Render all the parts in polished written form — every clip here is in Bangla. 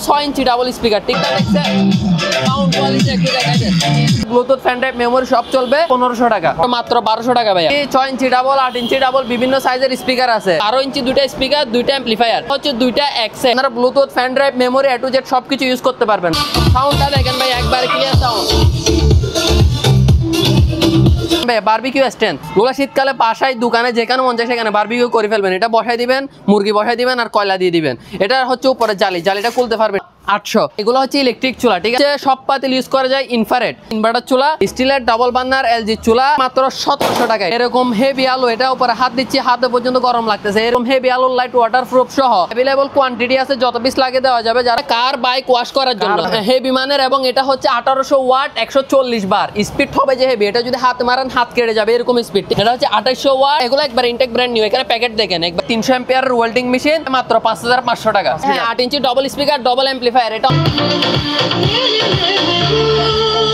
6 ইঞ্চি ডাবল স্পিকার, ঠিক আছে? সাউন্ড কোয়ালিটি একটু দেখাই দেন। ব্লুটুথ ফ্যান ড্রাইভ মেমোরি সব চলবে 1500 টাকা, মাত্র 1200 টাকা ভাইয়া। 6 ইঞ্চি ডাবল, 8 ইঞ্চি ডাবল বিভিন্ন সাইজের স্পিকার আছে। 12 ইঞ্চি দুইটা স্পিকার, দুইটা অ্যাম্পলিফায়ার, হচ্ছে দুইটা এক্সে। আপনারা Bluetooth fan drive memory A to Z সবকিছু ইউজ করতে পারবেন। সাউন্ডটা দেখেন ভাই, একবারে ক্লিয়ার সাউন্ড। বারবিকিউ স্ট্যান্ড, গুলো শীতকালে বাসায় দোকানে যেখানে মন চায় সেখানে বারবিকিউ করে ফেলবেন। এটা বসাই দিবেন, মুরগি বসাই দিবেন আর কয়লা দিয়ে দিবেন। এটা হচ্ছে উপরে জালিটা খুলতে পারবেন। 800। এগুলো হচ্ছে ইলেকট্রিক চুলা, ঠিক আছে? সব পাতিল ইউজ করা যায়। ইনফ্রারেড ইনভার্টার চুলা, স্টিলের ডাবল বার্নার এলজি চুলা, মাত্র 1700 টাকায়। এরকম হেভি আলো, এটা উপরে হাত দিচ্ছি, হাতে পর্যন্ত গরম লাগতেছে। এরকম হেভি আলো, লাইট ওয়াটার প্রুফ সহ अवेलेबल কোয়ান্টিটি আছে, যত পিস লাগে দেওয়া যাবে যারা কার বাইক ওয়াশ করার জন্য। হেভি মানের, এবং এটা হচ্ছে 1800 ওয়াট 140 বার। স্পিড হবে যে হেভি, এটা যদি হাত মারেন হাত কেটে যাবে এরকম স্পিড। এটা হচ্ছে 2800 ওয়াট। এগুলো একবার ইনটেক ব্র্যান্ড নিউ। এখানে প্যাকেট দেখেন, একবার 300 এম্পিয়ার ওয়েল্ডিং মেশিন, মাত্র 5500 টাকা। 8 ইঞ্চি ডবল স্পিকার, ডবল অ্যাম্পলিফায়ার। এটা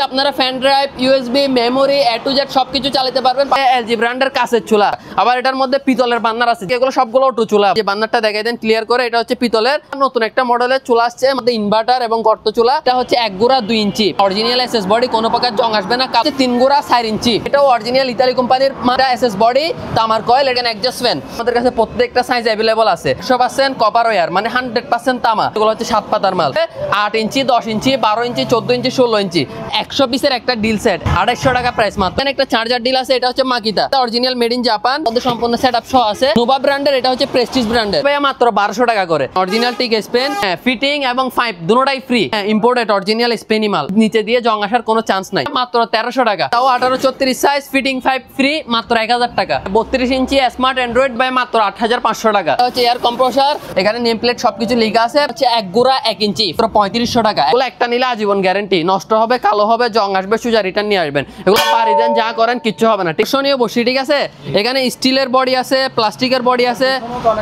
আপনারা fan drive, USB, memory A to Z সবকিছু চালাতে পারবেন। এলজি ব্র্যান্ডের কাঁচের চুলা, আবার এটার মধ্যে পিতলের বার্নার আছে। এগুলো সবগুলো অটো চুলা। যে বার্নারটা দেখাই দেন ক্লিয়ার করে। এটা হচ্ছে পিতলের নতুন একটা মডেলের চুলা আসছে, মধ্যে ইনভার্টার এবং গর্ত চুলা। এটা হচ্ছে 1 গুড়া 2 ইঞ্চি অরিজিনাল এসএস বডি, কোনো প্রকার জং আসবে না। 3 গুড়া 4 ইঞ্চি, এটাও অরিজিনাল ইতালি কোম্পানির এসএস বডি, তামার কয়েল, এখানে এডজাস্ট ফ্যান। আমাদের কাছে প্রত্যেকটা সাইজ अवेलेबल আছে। 100% কপার ওয়্যার, মানে 100% তামা। এগুলো হচ্ছে 7 পাতার মাল। 8 ইঞ্চি, 10 ইঞ্চি, 12 ইঞ্চি, 14 ইঞ্চি, 16 ইঞ্চি, 100 পিসের একটা ডিল সেট, 2800 টাকা প্রাইস মাত্র। একটা চার্জার ডিল আছে, এটা হচ্ছে Makita, original made in Japan, ওদের সম্পূর্ণ সেটআপ সহ আছে। নোভা ব্র্যান্ডের, এটা হচ্ছে প্রেস্টিজ ব্র্যান্ডের, ভাই মাত্র 1200 টাকা করে। অরিজিনাল টিক স্পেন, ফিটিং এবং পাইপ দুটোটাই ফ্রি। ইম্পোর্টেড অরিজিনাল স্পেনি মাল, নিচে দিয়ে জং আসার কোনো চান্স নাই। মাত্র 1300 টাকা, তাও 18-34 সাইজ, ফিটিং পাইপ ফ্রি, মাত্র 1000 টাকা। 32 ইঞ্চি স্মার্ট অ্যান্ড্রয়েড, ভাই মাত্র 8500 টাকা। হচ্ছে এয়ার কম্প্রেসর, এখানে নেম প্লেট সবকিছু লেখা আছে। হচ্ছে 1 গুড়া 1 ইঞ্চি, 3500 টাকা। এগুলো একটা নিলে আজীবন গ্যারান্টি, নষ্ট হবে, কালো হবে, জং আসবে, সুজা রিটার্ন নিয়ে আসবেন। এগুলো পারি দেন, যা করেন কিচ্ছু হবে না। টিকসনীয় বসি, ঠিক আছে? এখানে স্টিলের বডি আছে, প্লাস্টিকের বডি আছে,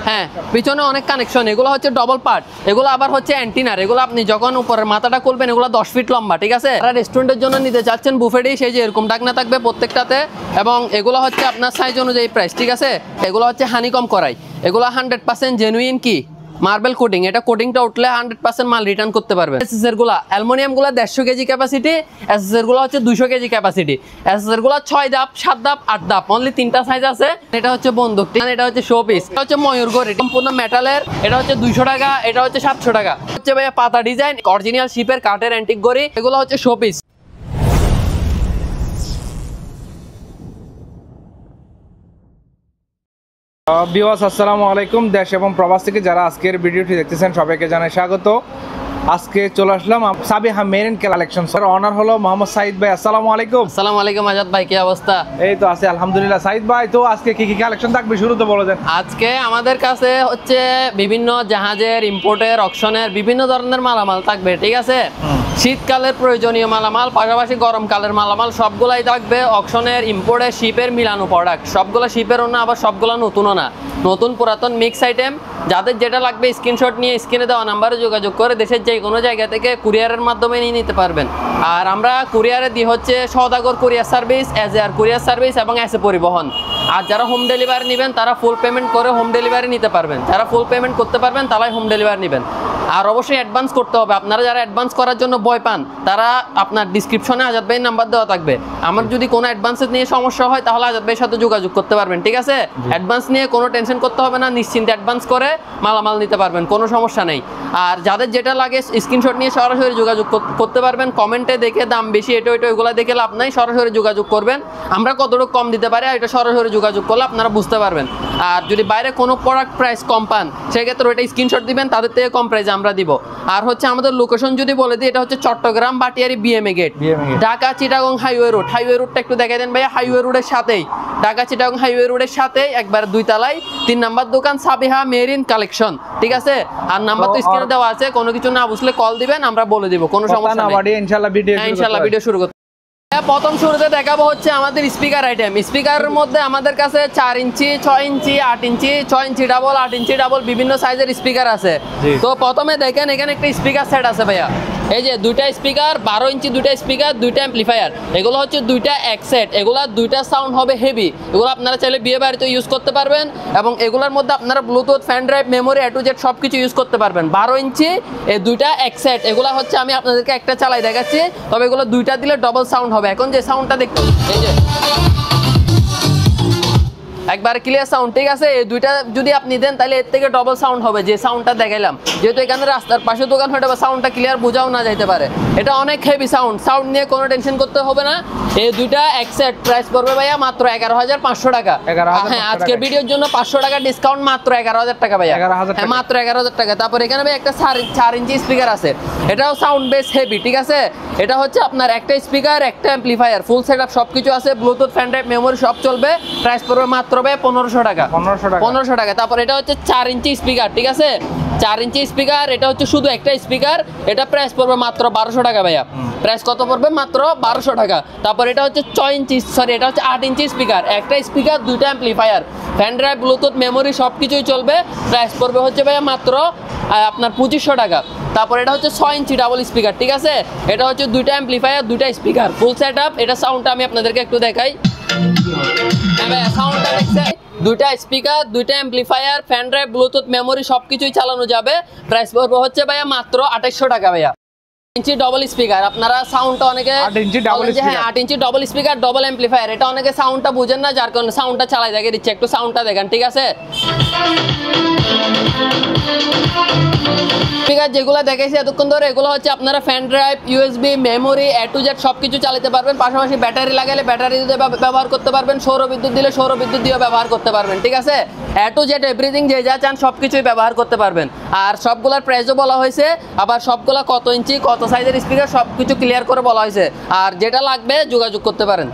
হ্যাঁ পিছনে অনেক কানেকশন। এগুলো হচ্ছে ডবল পার্ট, এগুলো আবার হচ্ছে অ্যান্টিনার। এগুলো আপনি যখন উপরের মাথাটা খুলবেন, এগুলো 10 ফিট লম্বা, ঠিক আছে? আর রেস্টুরেন্টের জন্য নিতে চাচ্ছেন বুফেটি, সেই যে এরকম ডাকনা থাকবে প্রত্যেকটাতে, এবং এগুলো হচ্ছে আপনার সাইজ অনুযায়ী প্রাইস, ঠিক আছে? এগুলো হচ্ছে হানিকম করাই, এগুলো 100% জেনুইন কি মার্বেল কোটিং। এটা কোটিংটা উঠলে 100% মাল রিটার্ন করতে পারবেন। এসএসআর গুলা, অ্যালুমিনিয়াম গুলা 150 কেজি ক্যাপাসিটি, এসএসআর গুলা হচ্ছে 200 কেজি ক্যাপাসিটি। এসএসআর গুলা 6 ধাপ, 7 ধাপ, 8 ধাপ, অনলি 3টা সাইজ আছে। এটা হচ্ছে বন্দুক, এটা হচ্ছে শো পিস, এটা হচ্ছে ময়ূর গড়ি, সম্পূর্ণ মেটালের। এটা হচ্ছে 200 টাকা, এটা হচ্ছে 700 টাকা। হচ্ছে ভাইয়া পাতা ডিজাইন, অরিজিনাল শিপের কাঠের অ্যান্টিক গড়ি, এগুলো হচ্ছে শো পিস। ভিউয়ার্স আসসালামু আলাইকুম। দেশ এবং প্রবাস থেকে যারা আজকের ভিডিওটি দেখতেছেন সবাইকে জানাই স্বাগত। আজকে চলে আসলাম Sabiha marine collection, sir owner হলো মোহাম্মদ সাইদ ভাই। আসসালামু আলাইকুম। আসসালামু আলাইকুম আজাদ ভাই, কি অবস্থা? এই তো আছে আলহামদুলিল্লাহ। সাইদ ভাই, তো আজকে কি কি কালেকশন থাকবে শুরুতে বলে দেন। আজকে আমাদের কাছে হচ্ছে বিভিন্ন জাহাজের, ইম্পোর্টের, অকশনের বিভিন্ন ধরনের মালামাল থাকবে, ঠিক আছে? শীতকালের প্রয়োজনীয় মালামাল, পাশাপাশি গরমকালের মালামাল সবগুলাই থাকবে। অকশনের, ইম্পোর্টের, শিপের মিলানো প্রোডাক্ট, সবগুলো শিপেরও না, আবার সবগুলো নতুনও না, নতুন পুরাতন মিক্স আইটেম। যাদের যেটা লাগবে স্ক্রিনশট নিয়ে স্ক্রিনে দেওয়া নাম্বারে যোগাযোগ করে দেশের যে কোনো জায়গা থেকে কুরিয়ারের মাধ্যমে নিয়ে নিতে পারবেন। আর আমরা কুরিয়ারে দিই হচ্ছে Sawdagar courier service, AJR courier service এবং এসে পরিবহন। আর যারা হোম ডেলিভারি নেবেন তারা ফুল পেমেন্ট করে হোম ডেলিভারি নিতে পারবেন। যারা ফুল পেমেন্ট করতে পারবেন তারাই হোম ডেলিভারি নেবেন। আর অবশ্যই অ্যাডভান্স করতে হবে। আপনারা যারা অ্যাডভান্স করার জন্য ভয় পান, তারা আপনার ডিসক্রিপশনে আজাদ ভাইয়ের নাম্বার দেওয়া থাকবে। আমার যদি কোনো অ্যাডভান্সের নিয়ে সমস্যা হয় তাহলে আজাদ ভাইয়ের সাথে যোগাযোগ করতে পারবেন, ঠিক আছে? অ্যাডভান্স নিয়ে কোনো টেনশন করতে হবে না, নিশ্চিন্তে অ্যাডভান্স করে মালামাল নিতে পারবেন, কোনো সমস্যা নেই। আর যাদের যেটা লাগে স্ক্রিনশট নিয়ে সরাসরি যোগাযোগ করতে পারবেন। কমেন্টে দেখে দাম বেশি এটা ওইটা ওইগুলো দেখে লাভ নাই, সরাসরি যোগাযোগ করবেন। আমরা কতটুকু কম দিতে পারি এটা সরাসরি যোগাযোগ করলে আপনারা বুঝতে পারবেন। আর যদি বাইরে কোনো প্রোডাক্ট প্রাইস কম পান সেক্ষেত্রে ওইটা স্ক্রিনশট দিবেন, তাদের থেকে কম প্রাইসে আমরা দিব। আর হচ্ছে আমাদের লোকেশন যদি বলে দিই, এটা হচ্ছে Chattogram Batiari BMA gate, Dhaka Chittagong highway road. Highway রোডটা একটু দেখাই দেন ভাইয়া। হাইওয়ে রোডের সাথেই, ঢাকা চিটাগং হাইওয়ে রোডের সাথেই একবার 2 তলায় 3 নাম্বার দোকান সাবিহা মেরিন কালেকশন, ঠিক আছে? আর নাম্বার তো স্ক্রিনে দেওয়া আছে, কোনো কিছু না বুঝলে কল দিবেন, আমরা বলে দিব, কোনো সমস্যা নেই। ইনশাআল্লাহ ভিডিও শুরু করতে। প্রথম শুরুতে দেখাবো হচ্ছে আমাদের স্পিকার আইটেম। স্পিকারের মধ্যে আমাদের কাছে 4 ইঞ্চি, 6 ইঞ্চি, 8 ইঞ্চি, 6 ইঞ্চি ডাবল, 8 ইঞ্চি ডাবল বিভিন্ন সাইজের স্পিকার আছে। তো প্রথমে দেখেন এখানে একটা স্পিকার সেট আছে ভাইয়া, এই যে দুইটা স্পিকার, 12 ইঞ্চি দুইটা স্পিকার, দুইটা অ্যাম্পলিফায়ার, এগুলো হচ্ছে দুইটা এক সেট। এগুলা দুইটা সাউন্ড হবে হেভি, এগুলো আপনারা চাইলে বিয়ে বাড়িতে ইউজ করতে পারবেন। এবং এগুলোর মধ্যে আপনারা Bluetooth, fan drive, memory, A to Z সব কিছু ইউজ করতে পারবেন। 12 ইঞ্চি এই দুইটা এক সেট, এগুলো হচ্ছে আমি আপনাদেরকে একটা চালাই দেখাচ্ছি, তবে এগুলো দুইটা দিলে ডবল সাউন্ড হবে। এখন যে সাউন্ডটা দেখতে, এই যে একবারে ক্লিয়ার সাউন্ড, ঠিক আছে। এই দুইটা যদি আপনি দেন তাহলে এর থেকে ডবল সাউন্ড হবে, যে সাউন্ডটা দেখাইলাম। যেহেতু এখানে রাস্তার পাশে দোকান হয়ে সাউন্ডটা ক্লিয়ার বোঝাও না যাইতে পারে। এটা অনেক হেভি সাউন্ড, সাউন্ড নিয়ে কোনো টেনশন করতে হবে না। এই দুইটা এক সেট প্রাইস পড়বে ভাইয়া মাত্র 11,500 টাকা। হ্যাঁ, আজকের ভিডিওর জন্য 500 টাকা ডিসকাউন্ট, মাত্র 11,000 টাকা ভাইয়া। হ্যাঁ, মাত্র 11,000 টাকা। তারপর এখানে ভাই একটা 4 ইঞ্চি স্পিকার আছে, এটাও সাউন্ড বেস হেভি, ঠিক আছে। এটা হচ্ছে আপনার একটা স্পিকার, একটা অ্যাম্পলিফায়ার, ফুল সেটআপ সবকিছু আছে, ব্লুটুথ, ফ্যান ড্রাইভ, মেমোরি সব চলবে। প্রাইস পড়বে মাত্র ভাই 1500 টাকা। 1500 টাকা। তারপর এটা হচ্ছে 4 ইঞ্চি স্পিকার, ঠিক আছে। 4 ইঞ্চি স্পিকার, এটা হচ্ছে শুধু একটা স্পিকার, এটা প্রাইস পড়বে মাত্র 1200 টাকা ভাইয়া। প্রাইস কত পড়বে? মাত্র 1200 টাকা। তারপর এটা হচ্ছে 8 ইঞ্চি স্পিকার, একটা স্পিকার, দুইটা amplifier, fan drive, Bluetooth, memory সব কিছুই চলবে। প্রাইস পড়বে হচ্ছে ভাইয়া মাত্র আপনার 2500 টাকা। তারপর এটা হচ্ছে 6 ইঞ্চি ডাবল স্পিকার, ঠিক আছে। এটা হচ্ছে দুইটা অ্যাম্পলিফায়ার, দুইটা স্পিকার, ফুল সেটআপ। এটা সাউন্ডটা আমি আপনাদেরকে একটু দেখাই। হ্যাঁ ভাইয়া, সাউন্ডটা দেখছে, দুইটা স্পিকার, দুইটা amplifier, fan drive, Bluetooth, memory সবকিছুই চালানো যাবে। প্রাইস পড়বে হচ্ছে ভাইয়া মাত্র 2800 টাকা ভাইয়া। 8 ইঞ্চি ডবল স্পিকার, আপনারা সাউন্ডটা অনেকে 8 ইঞ্চি ডবল স্পিকার, হ্যাঁ 8 ইঞ্চি ডবল স্পিকার, ডবল অ্যাম্পলিফায়ার, এটা অনেকে সাউন্ডটা বুঝেন না, যার কারণে সাউন্ডটা চালাই দেখে দিচ্ছে। একটু সাউন্ডটা দেখেন, ঠিক আছে। স্পিকার যেগুলো দেখাইছি এতক্ষণ ধরে, এগুলো হচ্ছে আপনারা fan drive, USB, memory, A to Z সবকিছু চালাতে পারবেন। পাশাপাশি ব্যাটারি লাগালে ব্যাটারি দিয়ে ব্যবহার করতে পারবেন, সৌর বিদ্যুৎ দিলে সৌর বিদ্যুৎ দিয়ে ব্যবহার করতে পারবেন, ঠিক আছে। A to Z এভরিথিং, যে যা চান সবকিছুই ব্যবহার করতে পারবেন। আর সবগুলোর প্রাইসও বলা হয়েছে, আবার সবগুলা কত ইঞ্চি, কত সাইজের স্পিকার সবকিছু ক্লিয়ার করে বলা হয়েছে। আর যেটা লাগবে যোগাযোগ করতে পারেন।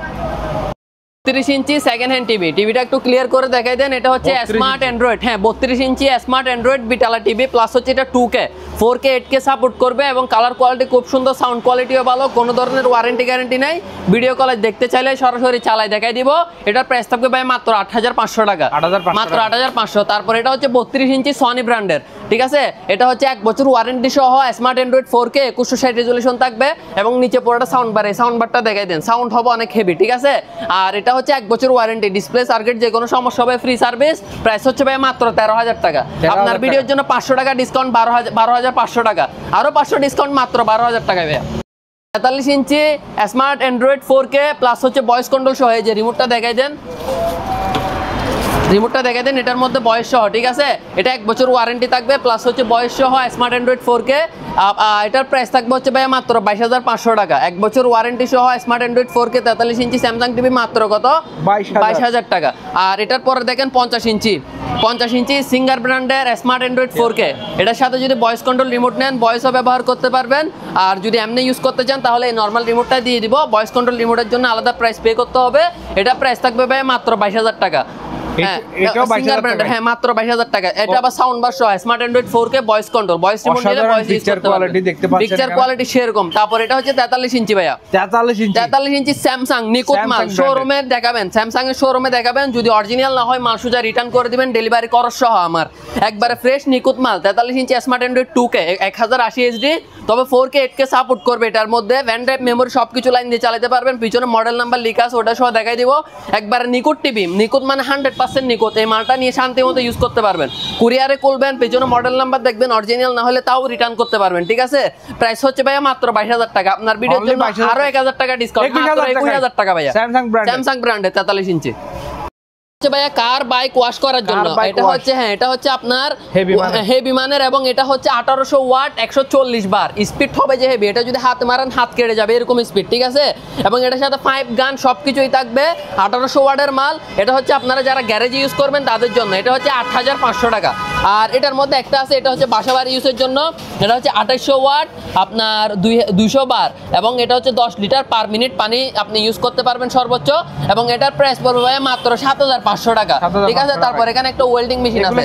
32 ইঞ্চি সেকেন্ড হ্যান্ড টিভি, টিভিটা একটু ক্লিয়ার করে দেখাই দেন। এটা হচ্ছে স্মার্ট অ্যান্ড্রয়েড, হ্যাঁ 32 ইঞ্চি স্মার্ট অ্যান্ড্রয়েড বিটালা টিভি, প্লাস হচ্ছে এটা 2K 4K 8K সাপোর্ট করবে এবং কালার কোয়ালিটি খুব সুন্দর, সাউন্ড কোয়ালিটিও ভালো, কোনো ধরনের ওয়ারেন্টি গ্যারান্টি নাই। ভিডিও কলে দেখতে চাইলে সরাসরি চালাই দেখাই দিব। এটার প্রাইস থাকবে ভাই মাত্র 8500 টাকা, মাত্র 8500। তারপর এটা হচ্ছে 32 ইঞ্চি সনি ব্র্যান্ডের, ঠিক আছে। এটা হচ্ছে 1 বছর ওয়ারেন্টি সহ স্মার্ট অ্যান্ড্রয়েড 4K 2160 রেজুলেশন থাকবে এবং নিচে পুরোটা সাউন্ড বার, এই সাউন্ড বারটা দেখাই দেন, সাউন্ড হবে অনেক হেভি, ঠিক আছে। আর এটা হচ্ছে 1 বছর ওয়ারেন্টি, ডিসপ্লে সার্কিট যে কোনো সমস্যা হবে ফ্রি সার্ভিস। প্রাইস হচ্ছে ভাই মাত্র 13000 টাকা। আপনার ভিডিওর জন্য 500 টাকা ডিসকাউন্ট, 12500 টাকা, আরো 500 ডিসকাউন্ট, মাত্র 12000 টাকা ভাইয়া। 43 ইঞ্চি স্মার্ট অ্যান্ড্রয়েড 4K প্লাস হচ্ছে ভয়েস কন্ট্রোল সহ, এই যে রিমোটটা দেখাই দেন, রিমোটটা দেখে দেন, এটার মধ্যে বয়স সহ, ঠিক আছে। এটা 1 বছর ওয়ারেন্টি থাকবে, প্লাস হচ্ছে বয়স সহ স্মার্ট অ্যান্ড্রয়েড 4K। এটার প্রাইস থাকবে হচ্ছে ভাই মাত্র 22500 টাকা, 1 বছর ওয়ারেন্টি সহ স্মার্ট অ্যান্ড্রয়েড 4K 43 ইঞ্চি স্যামসাং টিভি, মাত্র কত? 22000 টাকা। আর এটার পরে দেখেন 50 ইঞ্চি সিঙ্গার ব্র্যান্ডের স্মার্ট অ্যান্ড্রয়েড 4K, এটার সাথে যদি ভয়েস কন্ট্রোল রিমোট নেন ভয়েসও ব্যবহার করতে পারবেন। আর যদি এমনি ইউজ করতে চান তাহলে এই নর্মাল রিমোটটা দিয়ে দিব, ভয়েস কন্ট্রোল রিমোটের জন্য আলাদা প্রাইস পে করতে হবে। এটা প্রাইস থাকবে ভাই মাত্র 22000 টাকা। মাত্র 22000 টাকা। এটা আবার সাউন্ড বার সহ smart Android 4K voice control, voice remote নিলে ভয়েস ইউজ করতে পারবেন, পিকচার কোয়ালিটি সেরকম। তারপর এটা হচ্ছে 43 ইঞ্চি ভাইয়া, 43 ইঞ্চি স্যামসাং নিকুত মাল, শোরুমে দেখাবেন, স্যামসাং এর শোরুমে দেখাবেন, যদি অরিজিনাল না হয় মাল সোজা রিটার্ন করে দিবেন, ডেলিভারি খরচ সহ আমার, একবারে ফ্রেশ নিকুত মাল। 43 ইঞ্চি স্মার্ট অ্যান্ড্রয়েড 2K 1080 HD, তবে 4K 8K সাপোর্ট করবে। এটার মধ্যে ভ্যান ড্রাইভ, মেমোরি সবকিছু লাইন দিয়ে চালাতে পারবেন। পিছনে মডেল নাম্বার লেখা আছে, ওটা সহ দেখাই দিব। একবারে নিকুত টিভি, নিকুত মানে 100% নিকুত। এই মালটা নিয়ে শান্তি মতো ইউজ করতে পারবেন। কুরিয়ারে করবেন, পেছনে মডেল নাম্বার দেখবেন, অরিজিনাল না হলে তাও রিটার্ন করতে পারবেন, ঠিক আছে। প্রাইস হচ্ছে ভাইয়া মাত্র 22000 টাকা। আপনার ভিডিওর জন্য আরো 1000 টাকা ডিসকাউন্ট, মাত্র 21000 টাকা ভাইয়া, স্যামসাং ব্র্যান্ডের 43 ইঞ্চি ভাইয়া। কার বাইক ওয়াশ করার জন্য এটা হচ্ছে, হ্যাঁ এটা হচ্ছে আপনার হেভি মানের এবং এটা হচ্ছে 1800 ওয়াট 140 বার স্পিড হবে, যে হেভি, এটা যদি হাত মারেন হাত কেটে যাবে এরকম স্পিড, ঠিক আছে। এবং এটার সাথে পাইপ গান সবকিছুই থাকবে, 1800 ওয়াটের মাল। এটা হচ্ছে আপনারা যারা গ্যারেজে ইউজ করবেন তাদের জন্য, এটা হচ্ছে 8500 টাকা। আর এটার মধ্যে একটা আছে, এটা হচ্ছে বাসাবাড়ি ইউজের জন্য, এটা হচ্ছে 2800 ওয়াট আপনার 200 বার এবং এটা হচ্ছে 10 লিটার পার মিনিট পানি আপনি ইউজ করতে পারবেন সর্বোচ্চ। এবং এটার প্রাইস পড়বে মাত্র 7500 টাকা, ঠিক আছে। তারপর এখানে একটা ওয়েল্ডিং মেশিন আছে,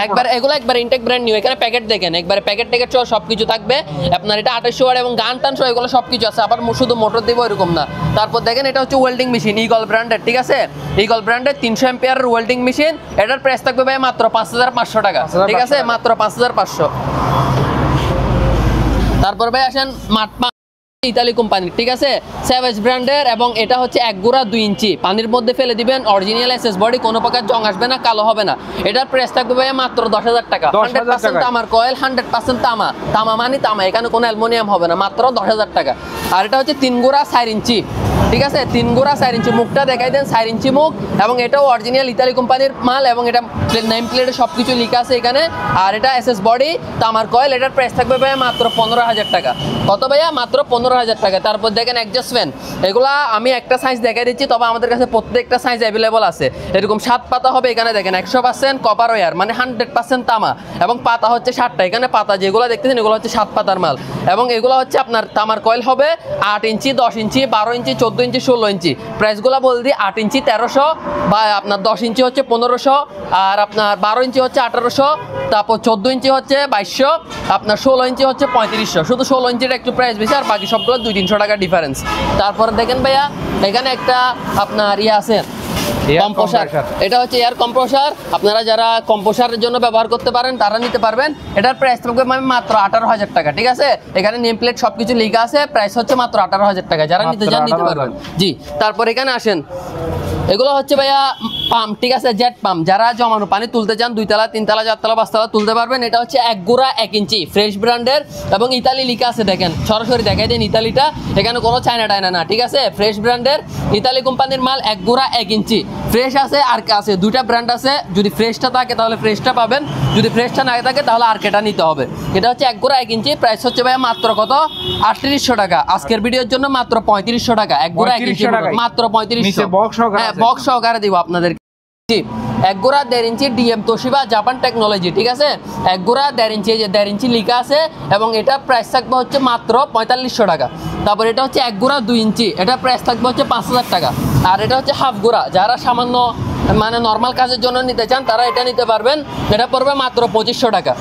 একবার এগুলো একবার ইনটেক ব্র্যান্ড নিউ, এখানে প্যাকেট দেখেন, একবারে প্যাকেট সহ সবকিছু থাকবে আপনার। এটা 2800 ওয়াট এবং গান টান সহ এগুলো সবকিছু আছে, আবার শুধু মোটর দিব এরকম না। তারপর দেখেন এটা হচ্ছে ওয়েল্ডিং মেশিন ইগল ব্র্যান্ডের, ঠিক আছে, ইগল ব্র্যান্ডের 300 অ্যাম্পিয়ারের ওয়েল্ডিং মেশিন। এটার প্রাইস থাকবে ভাই মাত্র 5500 টাকা, ঠিক আছে, মাত্র 5500। তারপর ভাই আসেন মাঠ ইতালি কোম্পানি, ঠিক আছে, স্যাভেজ ব্র্যান্ডের, এবং এটা হচ্ছে 1 গুড়া 2 ইঞ্চি, পানির মধ্যে ফেলে দিবেন, অরিজিনাল এসএস বডি, কোনো প্রকার জং আসবে না, কালো হবে না। এটার প্রাইস থাকবে ভাই মাত্র 10,000 টাকা। 100% তামার কয়েল, 100% তামা, তামা মানে তামা, এখানে কোনো অ্যালুমিনিয়াম হবে না, মাত্র 10,000 টাকা। আর এটা হচ্ছে 3 গুড়া 4 ইঞ্চি, ঠিক আছে, 3 গুড়া 4 ইঞ্চি, মুখটা দেখাই দেন, 4 ইঞ্চি মুখ, এবং এটাও অরিজিনাল ইতালি কোম্পানির মাল, এবং এটা নেম প্লেটে সব কিছু লেখা আছে এখানে। আর এটা এসএস বডি, তামার কয়েল, এটার প্রাইস থাকবে ভাই মাত্র 15,000 টাকা। কত ভাইয়া? মাত্র 15,000 টাকা। তারপর দেখেন অ্যাডজাস্ট ফ্যান, এগুলা আমি একটা সাইজ দেখাই দিচ্ছি, তবে আমাদের কাছে প্রত্যেকটা সাইজ অ্যাভেলেবল আছে। এরকম 7 পাতা হবে, এখানে দেখেন 100% কপার ওয়্যার, মানে 100% তামা, এবং পাতা হচ্ছে 7টা, এখানে পাতা যেগুলো দেখতেছেন এগুলো হচ্ছে 7 পাতার মাল, এবং এগুলো হচ্ছে আপনার তামার কয়েল হবে 8 ইঞ্চি, 10 ইঞ্চি, 12 ইঞ্চি, 14 ইঞ্চি, 16 ইঞ্চি। প্রাইসগুলো বল দিই, 8 ইঞ্চি 1300, বা আপনার 10 ইঞ্চি হচ্ছে 1500, আর আপনার 12 ইঞ্চি হচ্ছে 1800, তারপর 14 ইঞ্চি হচ্ছে 2200, আপনার 16 ইঞ্চি হচ্ছে 3500। শুধু 16 ইঞ্চিটা একটু প্রাইস বেশি, আর বাকি সবগুলো 200-300 টাকা ডিফারেন্স। তারপরে দেখেন ভাইয়া এখানে একটা আপনার ইয়ে আছে, কম্প্রেসার, এটা হচ্ছে এয়ার কম্প্রেসার। আপনারা যারা কম্প্রেসারের জন্য ব্যবহার করতে পারেন তারা নিতে পারবেন। এটার প্রাইস থাকবে মাত্র 18,000 টাকা, ঠিক আছে, এখানে নেম প্লেট সবকিছু লেখা আছে, প্রাইস হচ্ছে মাত্র 18,000 টাকা, যারা নিতে চান নিতে পারবেন। জি, তারপর এখানে আসেন, এগুলো হচ্ছে ভাইয়া পাম্প, ঠিক আছে, জেট পাম্প, যারা জমানো পানি তুলতে চান 2 তলা 3 তলা 4 তলা 5 তলা তুলতে পারবেন। এটা হচ্ছে 1 গুড়া 1 ইঞ্চি, ফ্রেশ ব্র্যান্ডের, এবং ইতালি লেখা আছে, দেখেন সরাসরি দেখাই দেন ইতালিটা, এখানে কোনো চায়না টায়না না, ঠিক আছে, ফ্রেশ ব্র্যান্ডের ইতালি কোম্পানির মাল, 1 গুড়া 1 ইঞ্চি। ফ্রেশ আছে আর আছে, 2টা ব্র্যান্ড আছে, যদি ফ্রেশটা থাকে তাহলে ফ্রেশটা পাবেন, যদি ফ্রেশটা না থাকে তাহলে আর কেটা নিতে হবে। এটা হচ্ছে 1 গুড়া 1 ইঞ্চি, প্রাইস হচ্ছে ভাইয়া মাত্র কত? 3800 টাকা। আজকের ভিডিওর জন্য মাত্র 3500 টাকা, 1 গুড়া 1 ইঞ্চি মাত্র 3500। হ্যাঁ, বক্স সহকারে দিব আপনাদেরকে। 1 গুড়া 1.5 ইঞ্চি ডিএম তোশিবা জাপান টেকনোলজি, ঠিক আছে, 1 গুড়া 1.5 ইঞ্চি, যে 1.5 ইঞ্চি লেখা আছে, এবং এটা প্রাইস থাকবে হচ্ছে মাত্র 4500 টাকা। তারপর এটা হচ্ছে 1 গুড়া 2 ইঞ্চি, এটা প্রাইস থাকবে হচ্ছে 5000 টাকা। আর এটা হচ্ছে হাফ গুড়া, যারা সামান্য মানে নর্মাল কাজের জন্য নিতে চান তারা এটা নিতে পারবেন, এটা পড়বে মাত্র 2500 টাকা।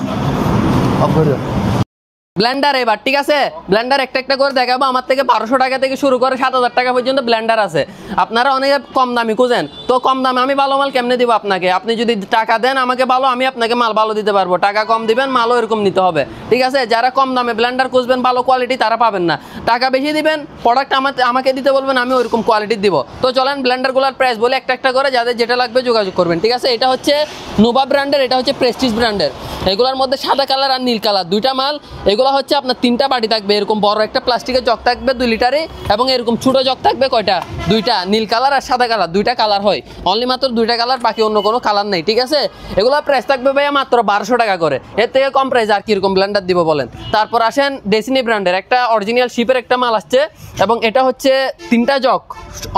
ব্লেন্ডার এবার, ঠিক আছে, ব্লেন্ডার একটা একটা করে দেখাবো, আমার থেকে 1200 টাকা থেকে শুরু করে 7000 টাকা পর্যন্ত ব্লেন্ডার আছে। আপনারা অনেকে কম দামি খুঁজেন, তো কম দামে আমি ভালো মাল কেমনে দিব আপনাকে? আপনি যদি টাকা দেন আমাকে ভালো, আমি আপনাকে মাল ভালো দিতে পারবো, টাকা কম দিবেন, মালও এরকম নিতে হবে, ঠিক আছে। যারা কম দামে ব্লেন্ডার খুঁজবেন ভালো কোয়ালিটি, তারা পাবেন না। টাকা বেশি দিবেন, প্রোডাক্ট আমাকে দিতে বলবেন, আমি ওইরকম কোয়ালিটির দিব। তো চলেন ব্লেন্ডারগুলোর প্রাইস বলে একটা একটা করে, যাদের যেটা লাগবে যোগাযোগ করবেন, ঠিক আছে। এটা হচ্ছে নোভা ব্র্যান্ডের, এটা হচ্ছে প্রেস্টিজ ব্র্যান্ডের। এগুলোর মধ্যে সাদা কালার আর নীল কালার 2টা মাল। এগুলো হচ্ছে আপনার 3টা বাটি থাকবে, এরকম বড় একটা প্লাস্টিকের জগ থাকবে 2 লিটারে, এবং এরকম ছোট জগ থাকবে কয়টা? 2টা, নীল কালার আর সাদা কালার, 2টা কালার হয়, অনলি মাত্র 2টা কালার, বাকি অন্য কোনো কালার নেই, ঠিক আছে। এগুলো প্রাইস থাকবে ভাইয়া মাত্র 1200 টাকা করে। এর থেকে কম প্রাইস আর কিরকম ব্লেন্ডার দিব বলেন? তারপর আসেন ডেসিনি ব্র্যান্ডের একটা অরিজিনাল শিপের একটা মাল আসছে, এবং এটা হচ্ছে 3টা জগ,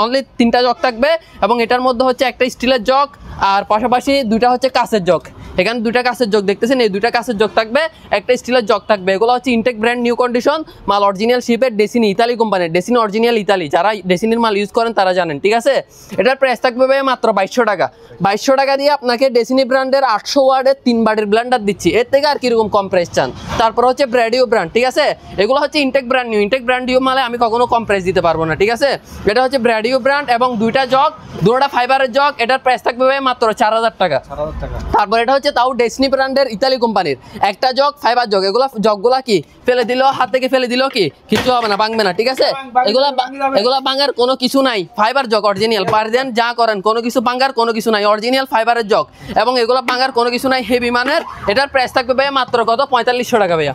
অনলি 3টা জগ থাকবে, এবং এটার মধ্যে হচ্ছে একটা স্টিলের জগ, আর পাশাপাশি 2টা হচ্ছে কাঁচের জগ। এখানে 2টা কাঁচের জগ দেখতেছেন, এই 2টা কাঁচের জগ থাকবে, একটা স্টিলের জগ থাকবে। এগুলো হচ্ছে ইনটেক ব্র্যান্ড, নিউ কন্ডিশন মাল, অরিজিনাল শিপের, ডেসিনি ইতালি কোম্পানির, ডেসিনি অরিজিনাল ইতালি, যারা ডেসিনির মাল ইউজ করেন তারা জানেন, ঠিক আছে। এটার প্রাইস থাকবে ভাই মাত্র 2200 টাকা। 2200 টাকা দিয়ে আপনাকে ডেসিনি ব্র্যান্ডের 800 ওয়াটের 3 বাটির ব্লেন্ডার দিচ্ছি, এর থেকে আর কিরকম কম প্রাইস চান? তারপর হচ্ছে ব্র্যাডিও ব্র্যান্ড, ঠিক আছে, এগুলো হচ্ছে intact brand new, intact brand new মালে আমি কখনো কম প্রাইস দিতে পারবো না, ঠিক আছে। এটা হচ্ছে ব্র্যাডিও ব্র্যান্ড, এবং 2টা জগ, 2টা ফাইবারের জগ, এটার প্রাইস থাকবে ভাই মাত্র 4000 টাকা। তারপর এটা হচ্ছে তাও ডেসিনি ব্র্যান্ডের ইতালি কোম্পানির একটা জগ, ফাইবার জগ। জগগুলা কি ফেলে দিলেও, হাত থেকে ফেলে দিলেও কি কিছু হবে না, ভাঙবে না, ঠিক আছে। এগুলা ভাঙার কোনো কিছু নাই, ফাইবার জগ অরিজিনাল, পার দেন যা করেন, কোনো কিছু ভাঙার কোনো কিছু নাই, অরিজিনাল ফাইবারের জগ, এবং এগুলা ভাঙার কোনো কিছু নাই, হেভি মানের। এটার প্রাইস থাকবে ভাইয়া মাত্র কত? 4500 টাকা ভাইয়া।